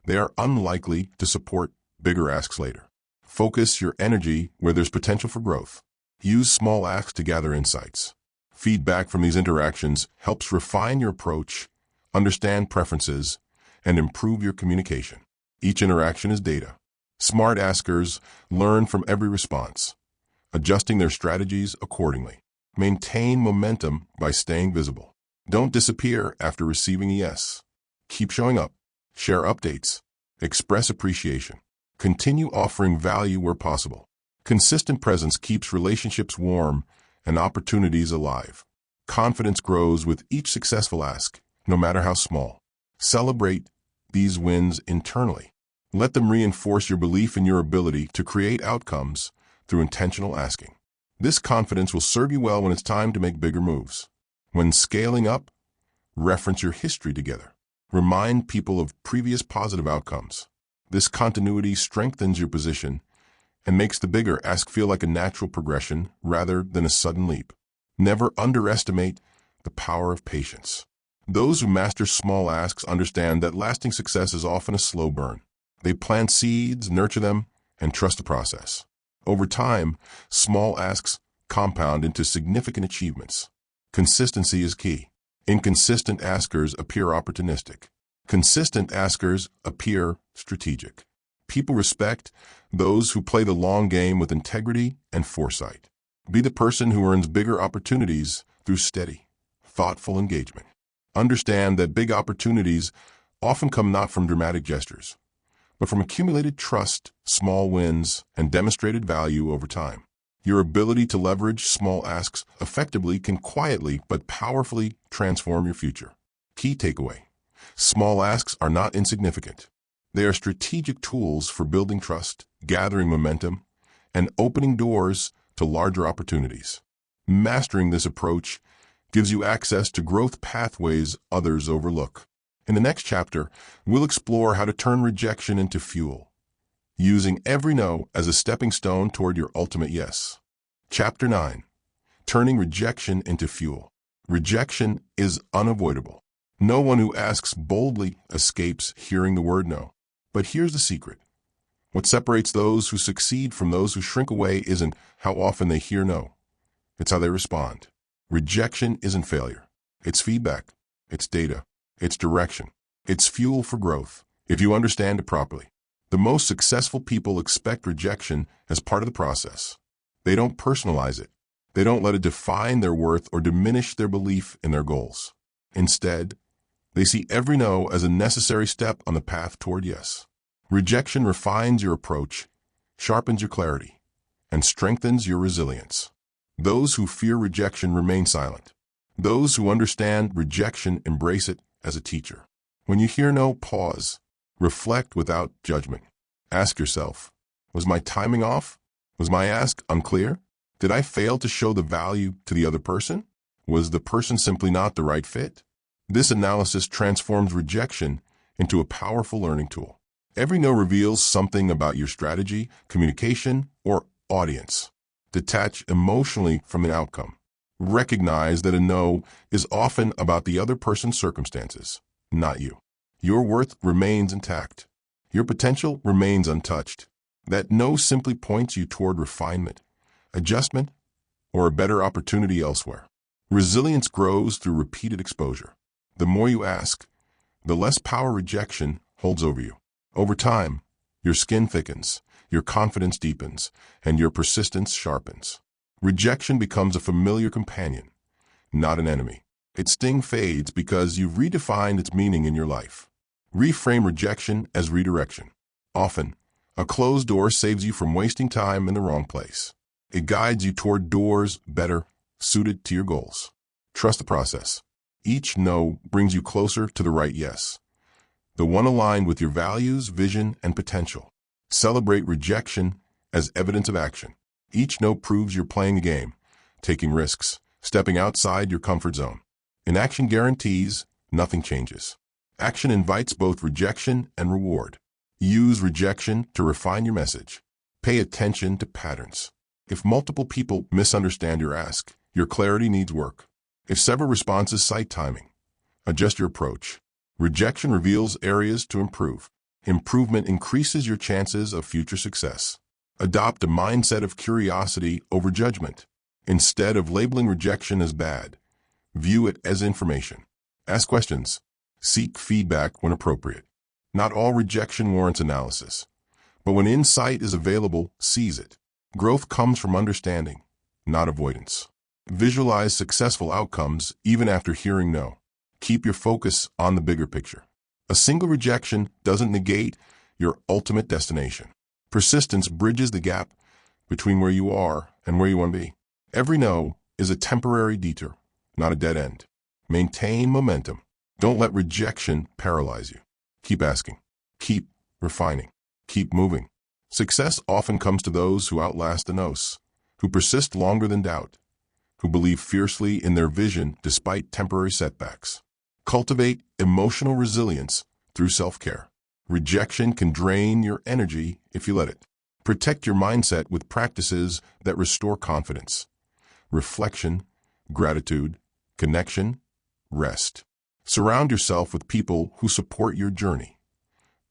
they are unlikely to support bigger asks later. Focus your energy where there's potential for growth. Use small asks to gather insights. Feedback from these interactions helps refine your approach, understand preferences, and improve your communication. Each interaction is data. Smart askers learn from every response, adjusting their strategies accordingly. Maintain momentum by staying visible. Don't disappear after receiving a yes. Keep showing up. Share updates. Express appreciation. Continue offering value where possible. Consistent presence keeps relationships warm and opportunities alive. Confidence grows with each successful ask, no matter how small. Celebrate these wins internally. Let them reinforce your belief in your ability to create outcomes through intentional asking. This confidence will serve you well when it's time to make bigger moves. When scaling up, reference your history together. Remind people of previous positive outcomes. This continuity strengthens your position and makes the bigger ask feel like a natural progression rather than a sudden leap. Never underestimate the power of patience. Those who master small asks understand that lasting success is often a slow burn. They plant seeds, nurture them, and trust the process. Over time, small asks compound into significant achievements. Consistency is key. Inconsistent askers appear opportunistic. Consistent askers appear strategic. People respect those who play the long game with integrity and foresight. Be the person who earns bigger opportunities through steady, thoughtful engagement. Understand that big opportunities often come not from dramatic gestures, but from accumulated trust, small wins, and demonstrated value over time. Your ability to leverage small asks effectively can quietly but powerfully transform your future. Key takeaway: small asks are not insignificant. They are strategic tools for building trust, gathering momentum, and opening doors to larger opportunities. Mastering this approach gives you access to growth pathways others overlook. In the next chapter, we'll explore how to turn rejection into fuel, using every no as a stepping stone toward your ultimate yes. Chapter 9. Turning rejection into fuel. Rejection is unavoidable. No one who asks boldly escapes hearing the word no. But here's the secret. What separates those who succeed from those who shrink away isn't how often they hear no. It's how they respond. Rejection isn't failure. It's feedback. It's data. It's direction. It's fuel for growth, if you understand it properly. The most successful people expect rejection as part of the process. They don't personalize it. They don't let it define their worth or diminish their belief in their goals. Instead, they see every no as a necessary step on the path toward yes. Rejection refines your approach, sharpens your clarity, and strengthens your resilience. Those who fear rejection remain silent. Those who understand rejection embrace it as a teacher. When you hear no, pause. Reflect without judgment. Ask yourself, was my timing off? Was my ask unclear? Did I fail to show the value to the other person? Was the person simply not the right fit? This analysis transforms rejection into a powerful learning tool. Every no reveals something about your strategy, communication, or audience. Detach emotionally from the outcome. Recognize that a no is often about the other person's circumstances, not you. Your worth remains intact. Your potential remains untouched. That no simply points you toward refinement, adjustment, or a better opportunity elsewhere. Resilience grows through repeated exposure. The more you ask, the less power rejection holds over you. Over time, your skin thickens, your confidence deepens, and your persistence sharpens. Rejection becomes a familiar companion, not an enemy. Its sting fades because you've redefined its meaning in your life. Reframe rejection as redirection. Often, a closed door saves you from wasting time in the wrong place. It guides you toward doors better suited to your goals. Trust the process. Each no brings you closer to the right yes, the one aligned with your values, vision, and potential. Celebrate rejection as evidence of action. Each no proves you're playing the game, taking risks, stepping outside your comfort zone. Inaction guarantees nothing changes. Action invites both rejection and reward. Use rejection to refine your message. Pay attention to patterns. If multiple people misunderstand your ask, your clarity needs work. If several responses cite timing, adjust your approach. Rejection reveals areas to improve. Improvement increases your chances of future success. Adopt a mindset of curiosity over judgment. Instead of labeling rejection as bad, view it as information. Ask questions. Seek feedback when appropriate. Not all rejection warrants analysis, but when insight is available, seize it. Growth comes from understanding, not avoidance. Visualize successful outcomes even after hearing no. Keep your focus on the bigger picture. A single rejection doesn't negate your ultimate destination. Persistence bridges the gap between where you are and where you want to be. Every no is a temporary detour, not a dead end. Maintain momentum. Don't let rejection paralyze you. Keep asking. Keep refining. Keep moving. Success often comes to those who outlast the no's, who persist longer than doubt, who believe fiercely in their vision despite temporary setbacks. Cultivate emotional resilience through self-care. Rejection can drain your energy if you let it. Protect your mindset with practices that restore confidence. Reflection, gratitude, connection, rest. Surround yourself with people who support your journey.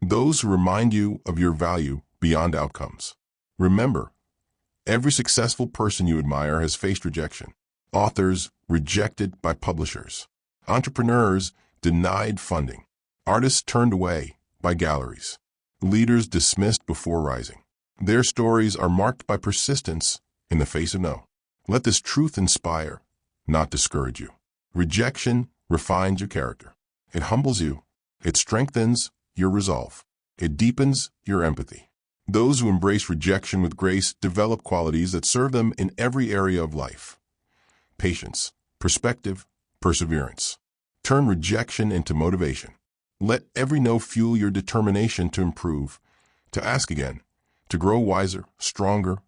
Those who remind you of your value beyond outcomes. Remember, every successful person you admire has faced rejection. Authors rejected by publishers. Entrepreneurs denied funding. Artists turned away by galleries. Leaders dismissed before rising. Their stories are marked by persistence in the face of no. Let this truth inspire, not discourage you. Rejection refines your character. It humbles you. It strengthens your resolve. It deepens your empathy. Those who embrace rejection with grace develop qualities that serve them in every area of life. Patience, perspective, perseverance. Turn rejection into motivation. Let every no fuel your determination to improve, to ask again, to grow wiser, stronger,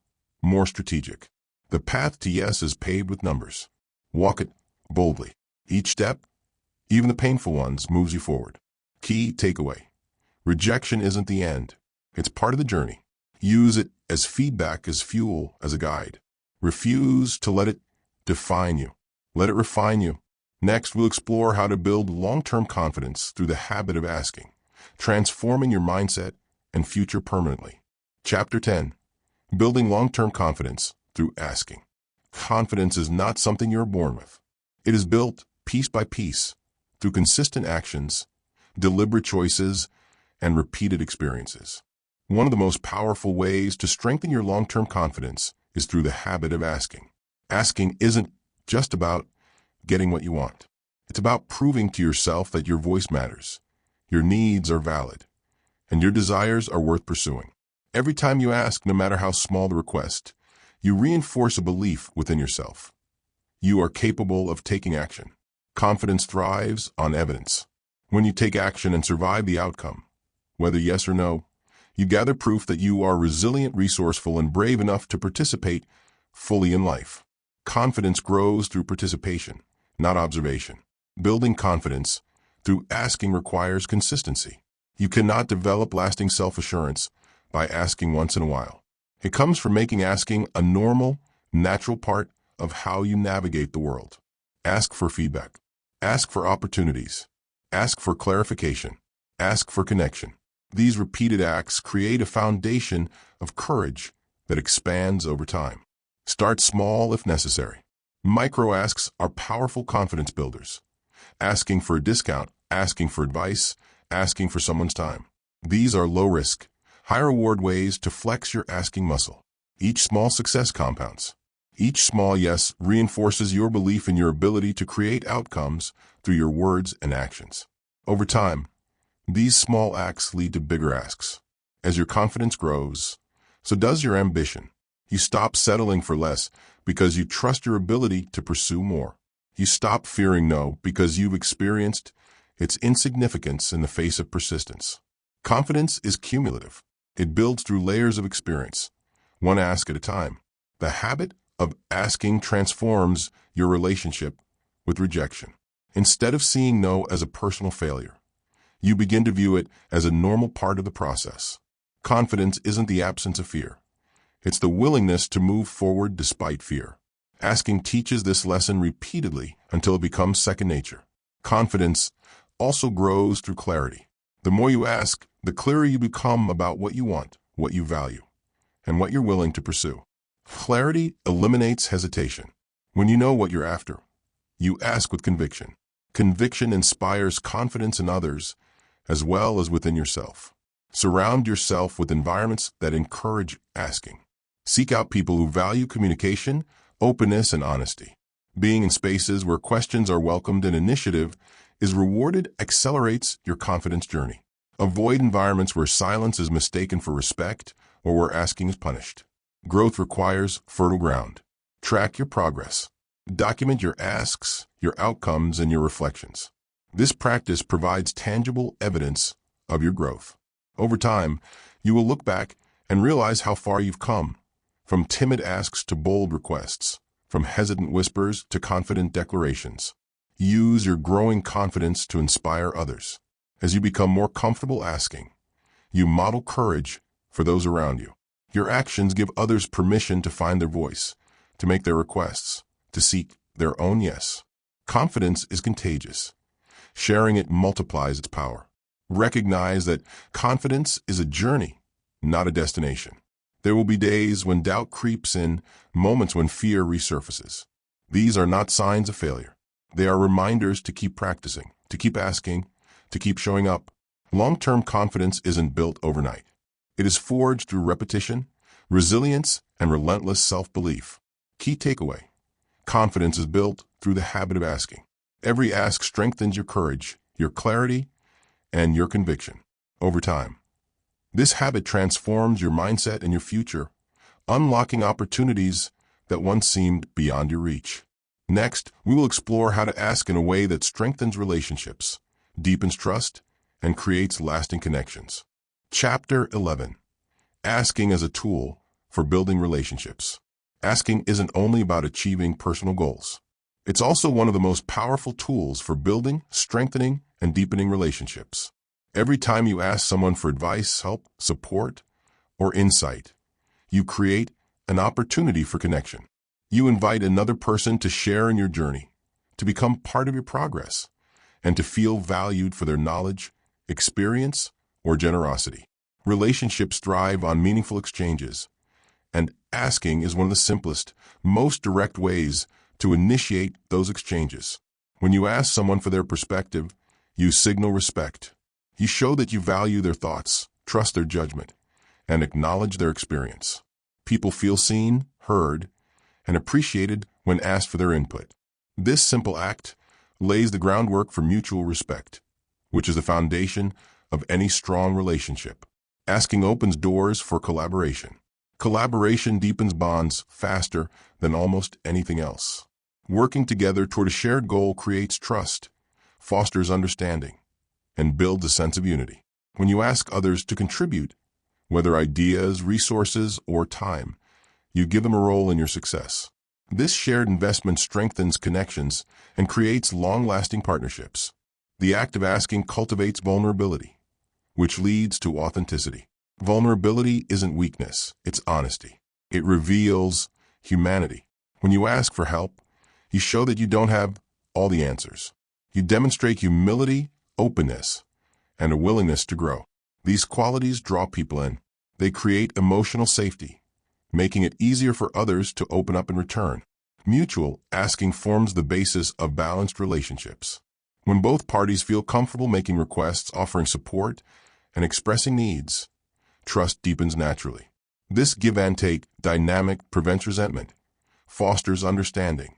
more strategic. The path to yes is paved with numbers. Walk it boldly. Each step, even the painful ones, moves you forward. Key takeaway. Rejection isn't the end. It's part of the journey. Use it as feedback, as fuel, as a guide. Refuse to let it define you. Let it refine you. Next, we'll explore how to build long-term confidence through the habit of asking, transforming your mindset and future permanently. Chapter 10. Building long-term confidence through asking. Confidence is not something you're born with. It is built piece by piece through consistent actions, deliberate choices, and repeated experiences. One of the most powerful ways to strengthen your long-term confidence is through the habit of asking. Asking isn't just about getting what you want. It's about proving to yourself that your voice matters, your needs are valid, and your desires are worth pursuing. Every time you ask, no matter how small the request, you reinforce a belief within yourself. You are capable of taking action. Confidence thrives on evidence. When you take action and survive the outcome, whether yes or no, you gather proof that you are resilient, resourceful, and brave enough to participate fully in life. Confidence grows through participation, not observation. Building confidence through asking requires consistency. You cannot develop lasting self-assurance by asking once in a while. It comes from making asking a normal, natural part of how you navigate the world. Ask for feedback. Ask for opportunities. Ask for clarification. Ask for connection. These repeated acts create a foundation of courage that expands over time. Start small if necessary. Micro-asks are powerful confidence builders. Asking for a discount, asking for advice, asking for someone's time. These are low-risk, high-reward ways to flex your asking muscle. Each small success compounds. Each small yes reinforces your belief in your ability to create outcomes through your words and actions. Over time, these small acts lead to bigger asks. As your confidence grows, so does your ambition. You stop settling for less because you trust your ability to pursue more. You stop fearing no because you've experienced its insignificance in the face of persistence. Confidence is cumulative. It builds through layers of experience, one ask at a time. The habit of asking transforms your relationship with rejection. Instead of seeing no as a personal failure, you begin to view it as a normal part of the process. Confidence isn't the absence of fear. It's the willingness to move forward despite fear. Asking teaches this lesson repeatedly until it becomes second nature. Confidence also grows through clarity. The more you ask, the clearer you become about what you want, what you value, and what you're willing to pursue. Clarity eliminates hesitation. When you know what you're after, you ask with conviction. Conviction inspires confidence in others as well as within yourself. Surround yourself with environments that encourage asking. Seek out people who value communication, openness, and honesty. Being in spaces where questions are welcomed and initiative is rewarded accelerates your confidence journey. Avoid environments where silence is mistaken for respect or where asking is punished. Growth requires fertile ground. Track your progress. Document your asks, your outcomes, and your reflections. This practice provides tangible evidence of your growth. Over time, You will look back and realize how far you've come, from timid asks to bold requests, from hesitant whispers to confident declarations. Use your growing confidence to inspire others. As you become more comfortable asking, you model courage for those around you. Your actions give others permission to find their voice, to make their requests, to seek their own yes. Confidence is contagious. Sharing it multiplies its power. Recognize that confidence is a journey, not a destination. There will be days when doubt creeps in, moments when fear resurfaces. These are not signs of failure. They are reminders to keep practicing, to keep asking, to keep showing up. Long-term confidence isn't built overnight. It is forged through repetition, resilience, and relentless self-belief. Key takeaway: confidence is built through the habit of asking. Every ask strengthens your courage, your clarity, and your conviction. Over time, this habit transforms your mindset and your future, unlocking opportunities that once seemed beyond your reach. Next, we will explore how to ask in a way that strengthens relationships, deepens trust, and creates lasting connections. Chapter 11. Asking as a tool for building relationships. Asking isn't only about achieving personal goals. It's also one of the most powerful tools for building, strengthening, and deepening relationships. Every time you ask someone for advice, help, support, or insight, you create an opportunity for connection. You invite another person to share in your journey, to become part of your progress, and to feel valued for their knowledge, experience, or generosity. Relationships thrive on meaningful exchanges, and asking is one of the simplest, most direct ways to initiate those exchanges. When you ask someone for their perspective, you signal respect. You show that you value their thoughts, trust their judgment, and acknowledge their experience. People feel seen, heard, and appreciated when asked for their input. This simple act lays the groundwork for mutual respect, which is the foundation of any strong relationship. Asking opens doors for collaboration. Collaboration deepens bonds faster than almost anything else. Working together toward a shared goal creates trust, fosters understanding, and builds a sense of unity. When you ask others to contribute, whether ideas, resources, or time, you give them a role in your success. This shared investment strengthens connections and creates long-lasting partnerships. The act of asking cultivates vulnerability, which leads to authenticity. Vulnerability isn't weakness, it's honesty. It reveals humanity. When you ask for help, you show that you don't have all the answers. You demonstrate humility, openness, and a willingness to grow. These qualities draw people in. They create emotional safety, making it easier for others to open up in return. Mutual asking forms the basis of balanced relationships. When both parties feel comfortable making requests, offering support, and expressing needs, trust deepens naturally. This give-and-take dynamic prevents resentment, fosters understanding,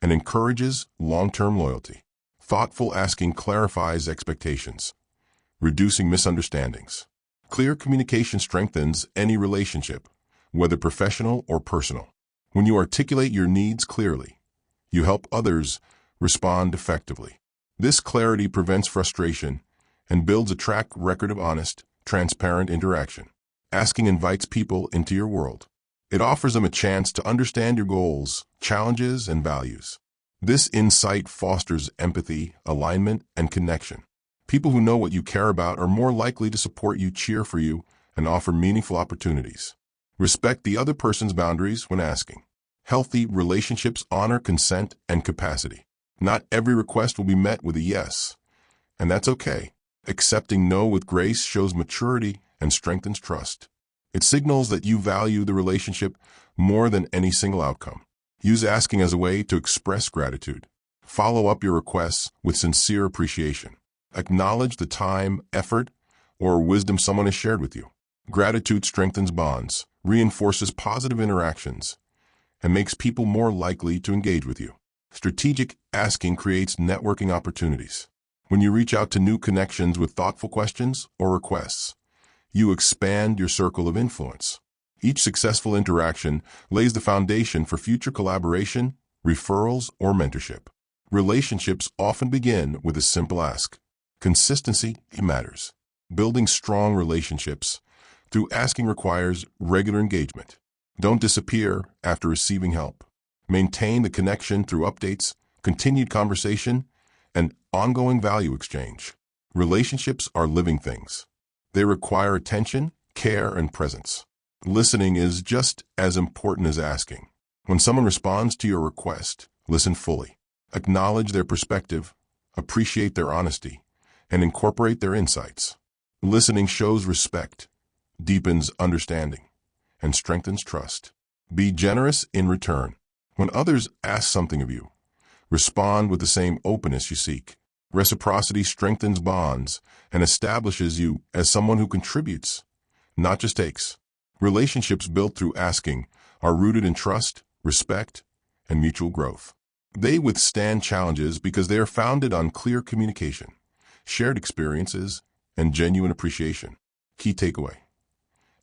and encourages long-term loyalty. Thoughtful asking clarifies expectations, reducing misunderstandings. Clear communication strengthens any relationship, whether professional or personal. When you articulate your needs clearly, you help others respond effectively. This clarity prevents frustration and builds a track record of honest, transparent interaction. Asking invites people into your world. It offers them a chance to understand your goals, challenges, and values. This insight fosters empathy, alignment, and connection. People who know what you care about are more likely to support you, cheer for you, and offer meaningful opportunities. Respect the other person's boundaries when asking. Healthy relationships honor consent and capacity. Not every request will be met with a yes, and that's okay. Accepting no with grace shows maturity and strengthens trust. It signals that you value the relationship more than any single outcome. Use asking as a way to express gratitude. Follow up your requests with sincere appreciation. Acknowledge the time, effort, or wisdom someone has shared with you. Gratitude strengthens bonds, reinforces positive interactions, and makes people more likely to engage with you. Strategic asking creates networking opportunities. When you reach out to new connections with thoughtful questions or requests, you expand your circle of influence. Each successful interaction lays the foundation for future collaboration, referrals, or mentorship. Relationships often begin with a simple ask. Consistency matters. Building strong relationships through asking requires regular engagement. Don't disappear after receiving help. Maintain the connection through updates, continued conversation, and ongoing value exchange. Relationships are living things. They require attention, care, and presence. Listening is just as important as asking. When someone responds to your request, listen fully. Acknowledge their perspective, appreciate their honesty, and incorporate their insights. Listening shows respect, deepens understanding, and strengthens trust. Be generous in return. When others ask something of you, respond with the same openness you seek. Reciprocity strengthens bonds and establishes you as someone who contributes, not just takes. Relationships built through asking are rooted in trust, respect, and mutual growth. They withstand challenges because they are founded on clear communication, shared experiences, and genuine appreciation. Key takeaway: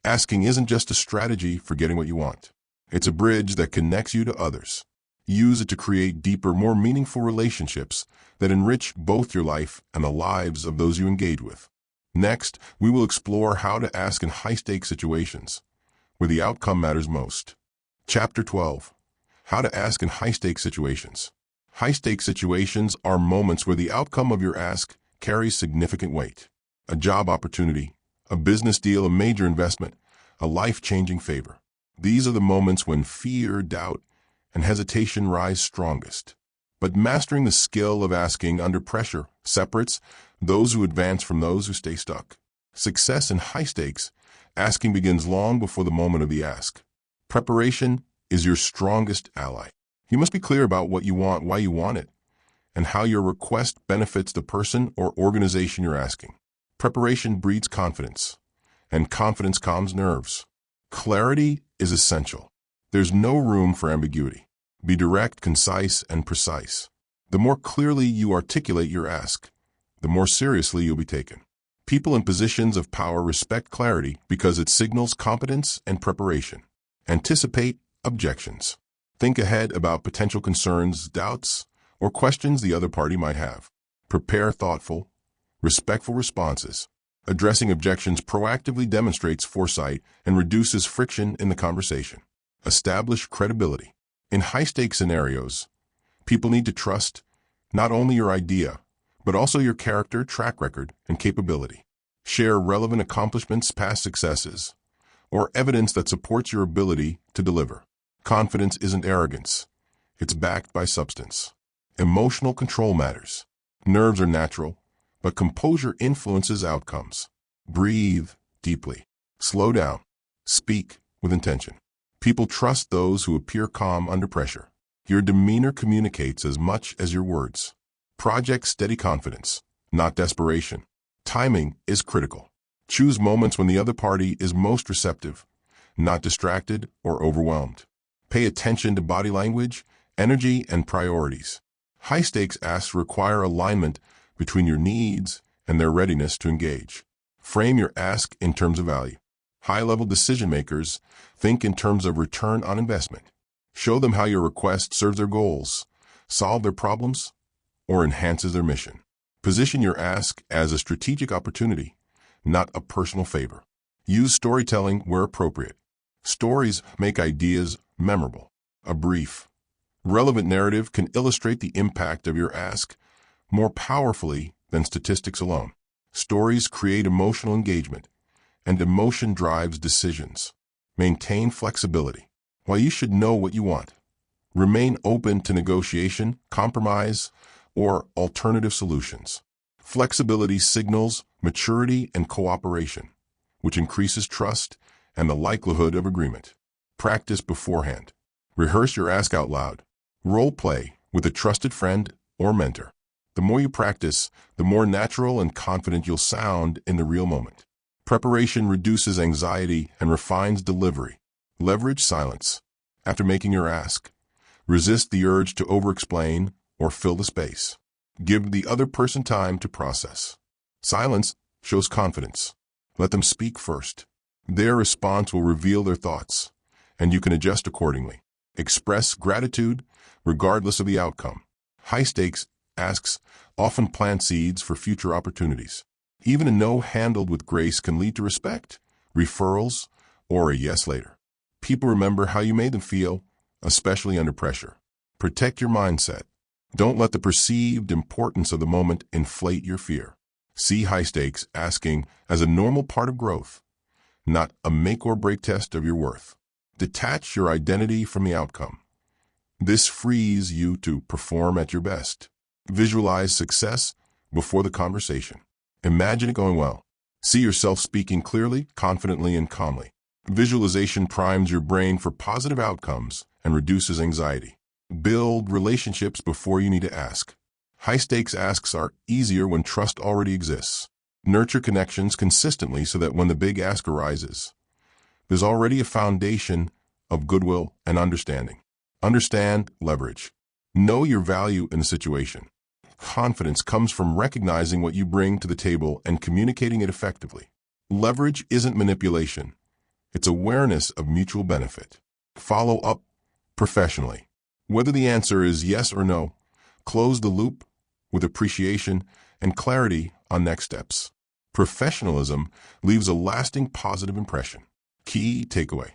asking isn't just a strategy for getting what you want. It's a bridge that connects you to others. Use it to create deeper, more meaningful relationships that enrich both your life and the lives of those you engage with. Next, we will explore how to ask in high-stakes situations, where the outcome matters most. Chapter 12. How to ask in high-stakes situations. High-stakes situations are moments where the outcome of your ask carries significant weight. A job opportunity, a business deal, a major investment, a life-changing favor. These are the moments when fear, doubt, and hesitation rise strongest. But mastering the skill of asking under pressure separates those who advance from those who stay stuck. Success in high stakes asking begins long before the moment of the ask. Preparation is your strongest ally. You must be clear about what you want, why you want it, and how your request benefits the person or organization you're asking. Preparation breeds confidence, and confidence calms nerves. Clarity is essential. There's no room for ambiguity. Be direct, concise, and precise. The more clearly you articulate your ask, the more seriously you'll be taken. People in positions of power respect clarity because it signals competence and preparation. Anticipate objections. Think ahead about potential concerns, doubts, or questions the other party might have. Prepare thoughtful, respectful responses. Addressing objections proactively demonstrates foresight and reduces friction in the conversation. Establish credibility. In high-stakes scenarios, people need to trust not only your idea, but also your character, track record, and capability. Share relevant accomplishments, past successes, or evidence that supports your ability to deliver. Confidence isn't arrogance. It's backed by substance. Emotional control matters. Nerves are natural, but composure influences outcomes. Breathe deeply. Slow down. Speak with intention. People trust those who appear calm under pressure. Your demeanor communicates as much as your words. Project steady confidence, not desperation. Timing is critical. Choose moments when the other party is most receptive, not distracted or overwhelmed. Pay attention to body language, energy, and priorities. High-stakes asks require alignment between your needs and their readiness to engage. Frame your ask in terms of value. High-level decision-makers think in terms of return on investment. Show them how your request serves their goals, solves their problems, or enhances their mission. Position your ask as a strategic opportunity, not a personal favor. Use storytelling where appropriate. Stories make ideas memorable. A brief, relevant narrative can illustrate the impact of your ask more powerfully than statistics alone. Stories create emotional engagement, and emotion drives decisions. Maintain flexibility. While you should know what you want, remain open to negotiation, compromise, or alternative solutions. Flexibility signals maturity and cooperation, which increases trust and the likelihood of agreement. Practice beforehand. Rehearse your ask out loud. Role play with a trusted friend or mentor. The more you practice, the more natural and confident you'll sound in the real moment. Preparation reduces anxiety and refines delivery. Leverage silence. After making your ask, resist the urge to over-explain or fill the space. Give the other person time to process. Silence shows confidence. Let them speak first. Their response will reveal their thoughts, and you can adjust accordingly. Express gratitude regardless of the outcome. High-stakes asks often plant seeds for future opportunities. Even a no handled with grace can lead to respect referrals, or a yes later. People remember how you made them feel, especially under pressure. Protect your mindset. Don't let the perceived importance of the moment inflate your fear. See high-stakes asking as a normal part of growth, not a make-or-break test of your worth. Detach your identity from the outcome. This frees you to perform at your best. Visualize success before the conversation. Imagine it going well. See yourself speaking clearly, confidently, and calmly. Visualization primes your brain for positive outcomes and reduces anxiety. Build relationships before you need to ask. High-stakes asks are easier when trust already exists. Nurture connections consistently so that when the big ask arises, there's already a foundation of goodwill and understanding. Understand leverage. Know your value in the situation. Confidence comes from recognizing what you bring to the table and communicating it effectively. Leverage isn't manipulation. It's awareness of mutual benefit. Follow up professionally. Whether the answer is yes or no, close the loop with appreciation and clarity on next steps. Professionalism leaves a lasting positive impression. Key takeaway.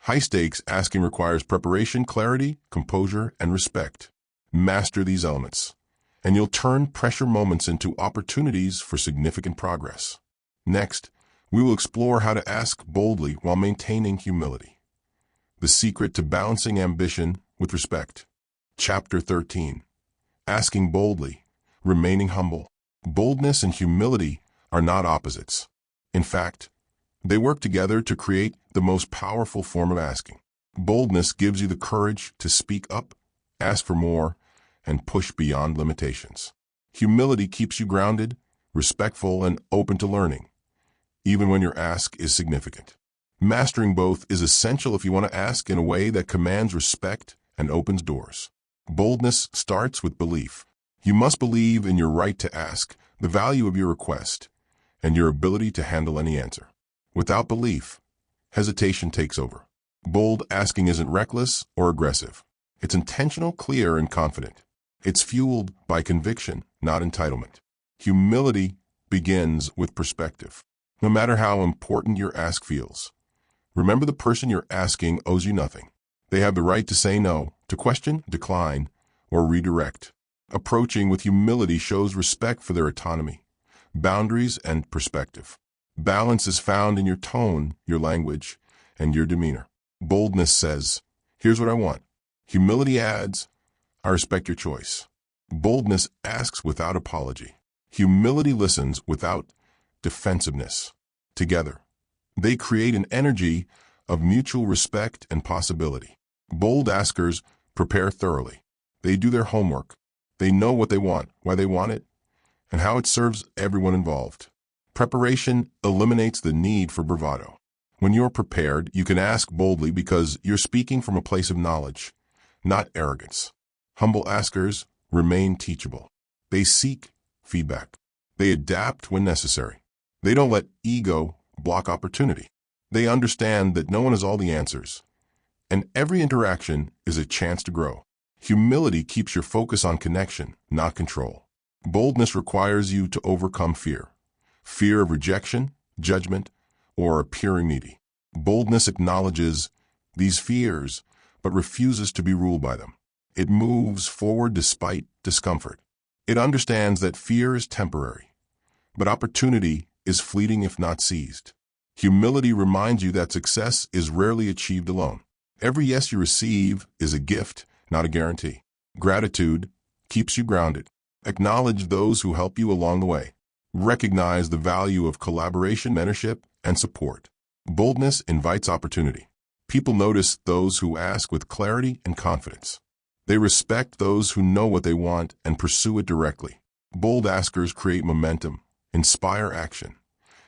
High-stakes asking requires preparation, clarity, composure, and respect. Master these elements, and you'll turn pressure moments into opportunities for significant progress. Next, we will explore how to ask boldly while maintaining humility. The secret to balancing ambition with respect. Chapter 13. Asking boldly, remaining humble. Boldness and humility are not opposites. In fact, they work together to create the most powerful form of asking. Boldness gives you the courage to speak up, ask for more, and push beyond limitations. Humility keeps you grounded, respectful, and open to learning, even when your ask is significant. Mastering both is essential if you want to ask in a way that commands respect and opens doors. Boldness starts with belief. You must believe in your right to ask, the value of your request, and your ability to handle any answer. Without belief, hesitation takes over. Bold asking isn't reckless or aggressive. It's intentional, clear, and confident. It's fueled by conviction, not entitlement. Humility begins with perspective. No matter how important your ask feels, remember the person you're asking owes you nothing. They have the right to say no, to question, decline, or redirect. Approaching with humility shows respect for their autonomy, boundaries, and perspective. Balance is found in your tone, your language, and your demeanor. Boldness says, "Here's what I want." Humility adds, "I respect your choice." Boldness asks without apology. Humility listens without defensiveness. Together, they create an energy of mutual respect and possibility. Bold askers prepare thoroughly. They do their homework. They know what they want, why they want it, and how it serves everyone involved. Preparation eliminates the need for bravado. When you're prepared, you can ask boldly because you're speaking from a place of knowledge, not arrogance. Humble askers remain teachable. They seek feedback. They adapt when necessary. They don't let ego block opportunity. They understand that no one has all the answers, and every interaction is a chance to grow. Humility keeps your focus on connection, not control. Boldness requires you to overcome fear. Fear of rejection, judgment, or appearing needy. Boldness acknowledges these fears, but refuses to be ruled by them. It moves forward despite discomfort. It understands that fear is temporary, but opportunity is fleeting if not seized. Humility reminds you that success is rarely achieved alone. Every yes you receive is a gift, not a guarantee. Gratitude keeps you grounded. Acknowledge those who help you along the way. Recognize the value of collaboration, mentorship, and support. Boldness invites opportunity. People notice those who ask with clarity and confidence. They respect those who know what they want and pursue it directly. Bold askers create momentum, inspire action,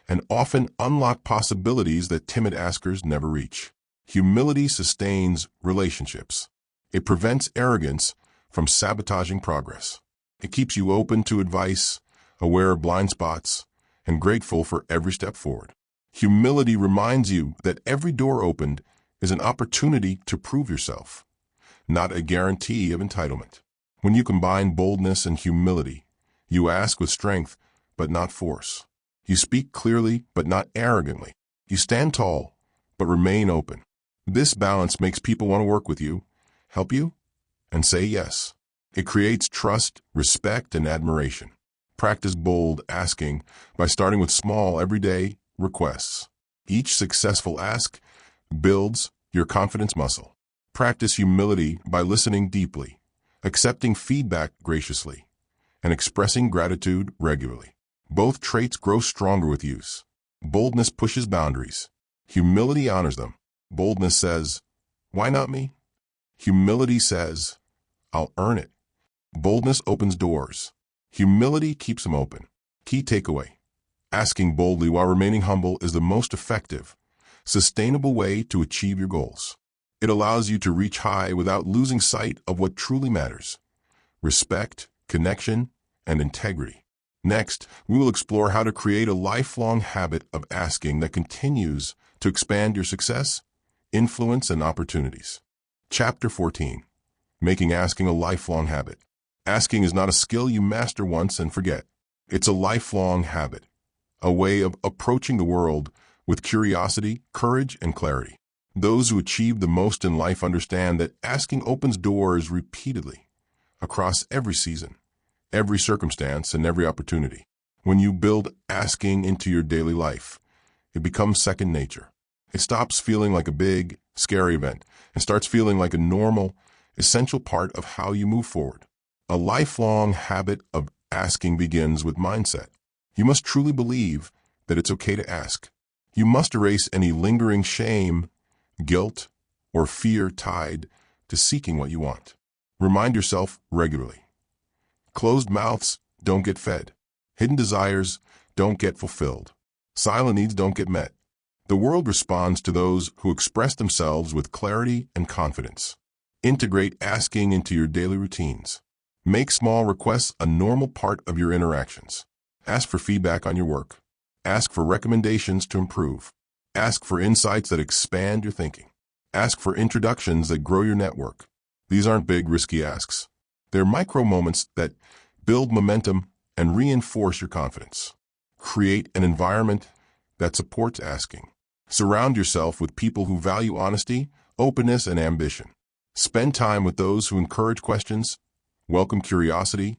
and often unlock possibilities that timid askers never reach. Humility sustains relationships. It prevents arrogance from sabotaging progress. It keeps you open to advice, aware of blind spots, and grateful for every step forward. Humility reminds you that every door opened is an opportunity to prove yourself, not a guarantee of entitlement. When you combine boldness and humility, you ask with strength, but not force. You speak clearly, but not arrogantly. You stand tall, but remain open. This balance makes people want to work with you, help you, and say yes. It creates trust, respect, and admiration. Practice bold asking by starting with small, everyday requests. Each successful ask builds your confidence muscle. Practice humility by listening deeply, accepting feedback graciously, and expressing gratitude regularly. Both traits grow stronger with use. Boldness pushes boundaries. Humility honors them. Boldness says, "Why not me?" Humility says, "I'll earn it." Boldness opens doors. Humility keeps them open. Key takeaway: asking boldly while remaining humble is the most effective, sustainable way to achieve your goals. It allows you to reach high without losing sight of what truly matters: respect, connection, and integrity. Next, we will explore how to create a lifelong habit of asking that continues to expand your success, influence, and opportunities. Chapter 14. Making asking a lifelong habit. Asking is not a skill you master once and forget. It's a lifelong habit, a way of approaching the world with curiosity, courage, and clarity. Those who achieve the most in life understand that asking opens doors repeatedly, across every season, every circumstance, and every opportunity. When you build asking into your daily life, it becomes second nature. It stops feeling like a big, scary event and starts feeling like a normal, essential part of how you move forward. A lifelong habit of asking begins with mindset. You must truly believe that it's okay to ask. You must erase any lingering shame, guilt, or fear tied to seeking what you want. Remind yourself regularly: closed mouths don't get fed. Hidden desires don't get fulfilled. Silent needs don't get met. The world responds to those who express themselves with clarity and confidence. Integrate asking into your daily routines. Make small requests a normal part of your interactions. Ask for feedback on your work. Ask for recommendations to improve. Ask for insights that expand your thinking. Ask for introductions that grow your network. These aren't big, risky asks. They're micro moments that build momentum and reinforce your confidence. Create an environment that supports asking. Surround yourself with people who value honesty, openness, and ambition. Spend time with those who encourage questions, welcome curiosity,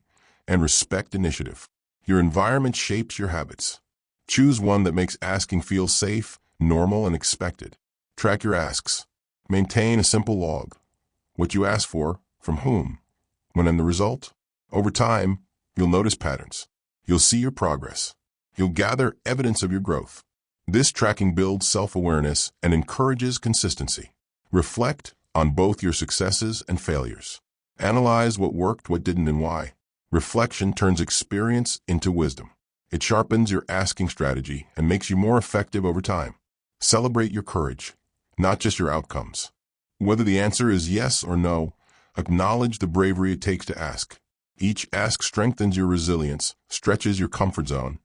and respect initiative. Your environment shapes your habits. Choose one that makes asking feel safe, normal, and expected. Track your asks. Maintain a simple log: what you asked for, from whom, when, and the result. Over time, you'll notice patterns. You'll see your progress. You'll gather evidence of your growth. This tracking builds self-awareness and encourages consistency. Reflect on both your successes and failures. Analyze what worked, what didn't, and why. Reflection turns experience into wisdom. It sharpens your asking strategy and makes you more effective over time. Celebrate your courage, not just your outcomes. Whether the answer is yes or no, acknowledge the bravery it takes to ask. Each ask strengthens your resilience, stretches your comfort zone,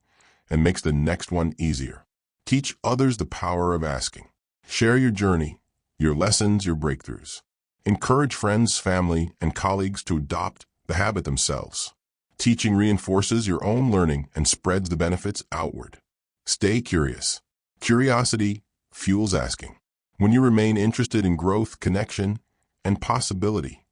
and makes the next one easier. Teach others the power of asking. Share your journey, your lessons, your breakthroughs. Encourage friends, family, and colleagues to adopt the habit themselves. Teaching reinforces your own learning and spreads the benefits outward. Stay curious. Curiosity fuels asking. When you remain interested in growth, connection, and possibility,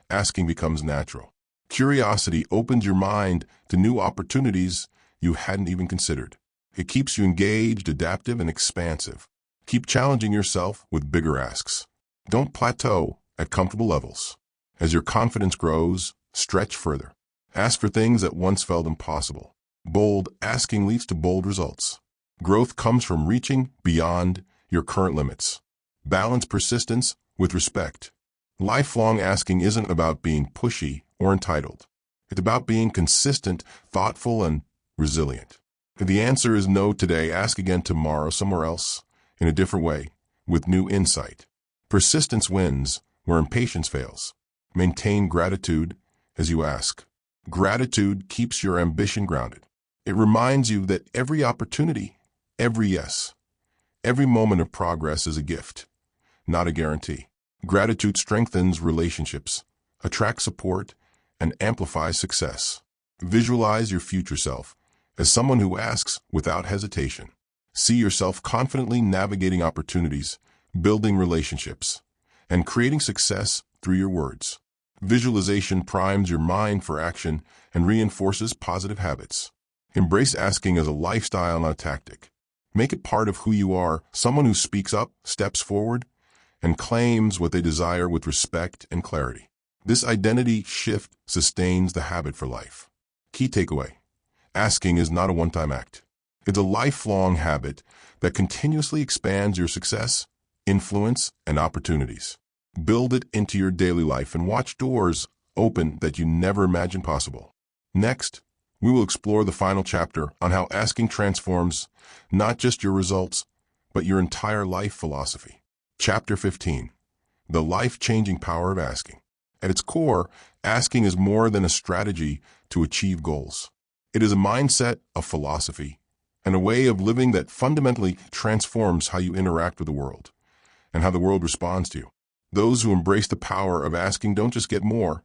asking becomes natural. Curiosity opens your mind to new opportunities you hadn't even considered. It keeps you engaged, adaptive, and expansive. Keep challenging yourself with bigger asks. Don't plateau at comfortable levels. As your confidence grows, stretch further. Ask for things that once felt impossible. Bold asking leads to bold results. Growth comes from reaching beyond your current limits. Balance persistence with respect. Lifelong asking isn't about being pushy or entitled. It's about being consistent, thoughtful, and resilient. If the answer is no today, ask again tomorrow, somewhere else, in a different way, with new insight. Persistence wins where impatience fails. Maintain gratitude as you ask. Gratitude keeps your ambition grounded. It reminds you that every opportunity, every yes, every moment of progress is a gift, not a guarantee. Gratitude strengthens relationships, attracts support, and amplifies success. Visualize your future self as someone who asks without hesitation. See yourself confidently navigating opportunities, building relationships, and creating success through your words. Visualization primes your mind for action and reinforces positive habits. Embrace asking as a lifestyle, not a tactic. Make it part of who you are, someone who speaks up, steps forward, and claims what they desire with respect and clarity. This identity shift sustains the habit for life. Key takeaway: asking is not a one-time act. It's a lifelong habit that continuously expands your success, influence, and opportunities. Build it into your daily life and watch doors open that you never imagined possible. Next, we will explore the final chapter on how asking transforms not just your results, but your entire life philosophy. Chapter 15. The life-changing power of asking. At its core, asking is more than a strategy to achieve goals. It is a mindset, a philosophy, and a way of living that fundamentally transforms how you interact with the world and how the world responds to you. Those who embrace the power of asking don't just get more,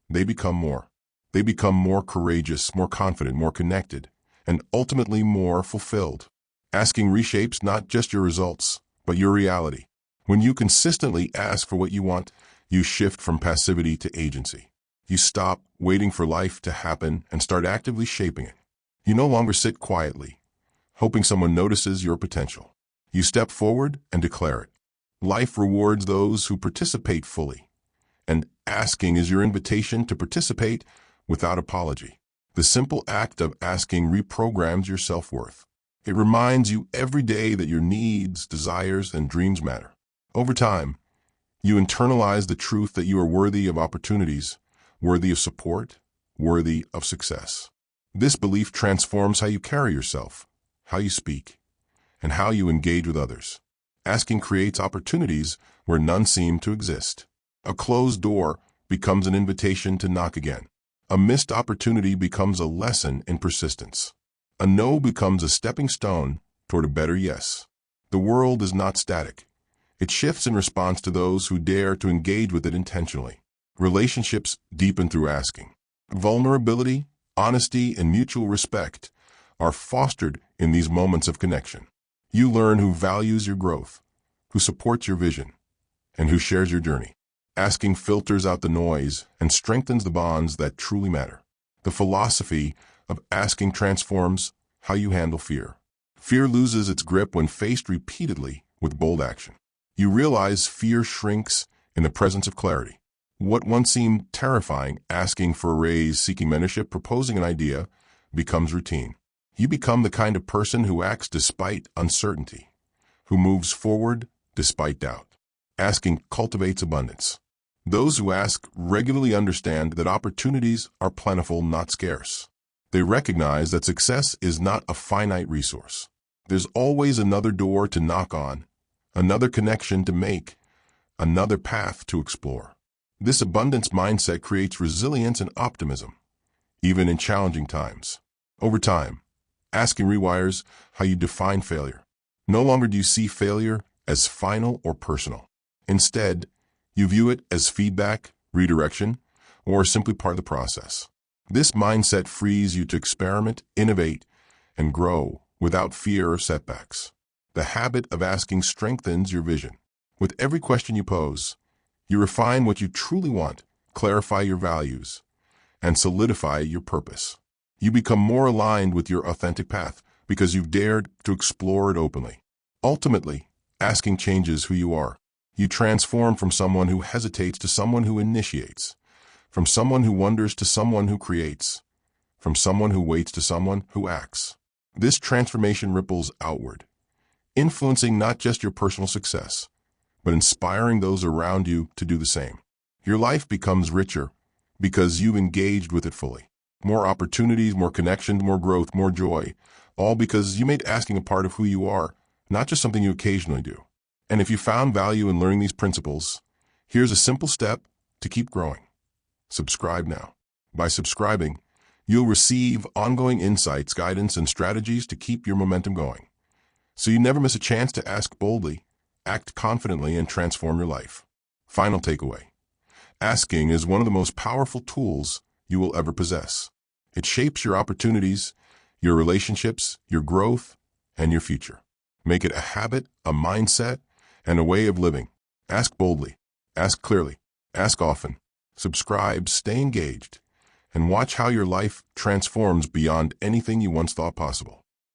they become more. They become more courageous, more confident, more connected, and ultimately more fulfilled. Asking reshapes not just your results, but your reality. When you consistently ask for what you want, you shift from passivity to agency. You stop waiting for life to happen and start actively shaping it. You no longer sit quietly, hoping someone notices your potential. You step forward and declare it. Life rewards those who participate fully, and asking is your invitation to participate without apology. The simple act of asking reprograms your self-worth. It reminds you every day that your needs, desires, and dreams matter. Over time, you internalize the truth that you are worthy of opportunities, worthy of support, worthy of success. This belief transforms how you carry yourself, how you speak, and how you engage with others. Asking creates opportunities where none seem to exist. A closed door becomes an invitation to knock again. A missed opportunity becomes a lesson in persistence. A no becomes a stepping stone toward a better yes. The world is not static. It shifts in response to those who dare to engage with it intentionally. Relationships deepen through asking. Vulnerability, honesty, and mutual respect are fostered in these moments of connection. You learn who values your growth, who supports your vision, and who shares your journey. Asking filters out the noise and strengthens the bonds that truly matter. The philosophy of asking transforms how you handle fear. Fear loses its grip when faced repeatedly with bold action. You realize fear shrinks in the presence of clarity. What once seemed terrifying, asking for a raise, seeking mentorship, proposing an idea, becomes routine. You become the kind of person who acts despite uncertainty, who moves forward despite doubt. Asking cultivates abundance. Those who ask regularly understand that opportunities are plentiful, not scarce. They recognize that success is not a finite resource. There's always another door to knock on, another connection to make, another path to explore. This abundance mindset creates resilience and optimism, even in challenging times. Over time, asking rewires how you define failure. No longer do you see failure as final or personal. Instead, you view it as feedback, redirection, or simply part of the process. This mindset frees you to experiment, innovate, and grow without fear of setbacks. The habit of asking strengthens your vision. With every question you pose, you refine what you truly want, clarify your values, and solidify your purpose. You become more aligned with your authentic path because you've dared to explore it openly. Ultimately, asking changes who you are. You transform from someone who hesitates to someone who initiates, from someone who wonders to someone who creates, from someone who waits to someone who acts. This transformation ripples outward, influencing not just your personal success, but inspiring those around you to do the same. Your life becomes richer because you've engaged with it fully. More opportunities, more connections, more growth, more joy, all because you made asking a part of who you are, not just something you occasionally do. And if you found value in learning these principles, here's a simple step to keep growing. Subscribe now. By subscribing, you'll receive ongoing insights, guidance, and strategies to keep your momentum going, so you never miss a chance to ask boldly, act confidently, and transform your life. Final takeaway. Asking is one of the most powerful tools you will ever possess. It shapes your opportunities, your relationships, your growth, and your future. Make it a habit, a mindset, and a way of living. Ask boldly. Ask clearly. Ask often. Subscribe, stay engaged, and watch how your life transforms beyond anything you once thought possible.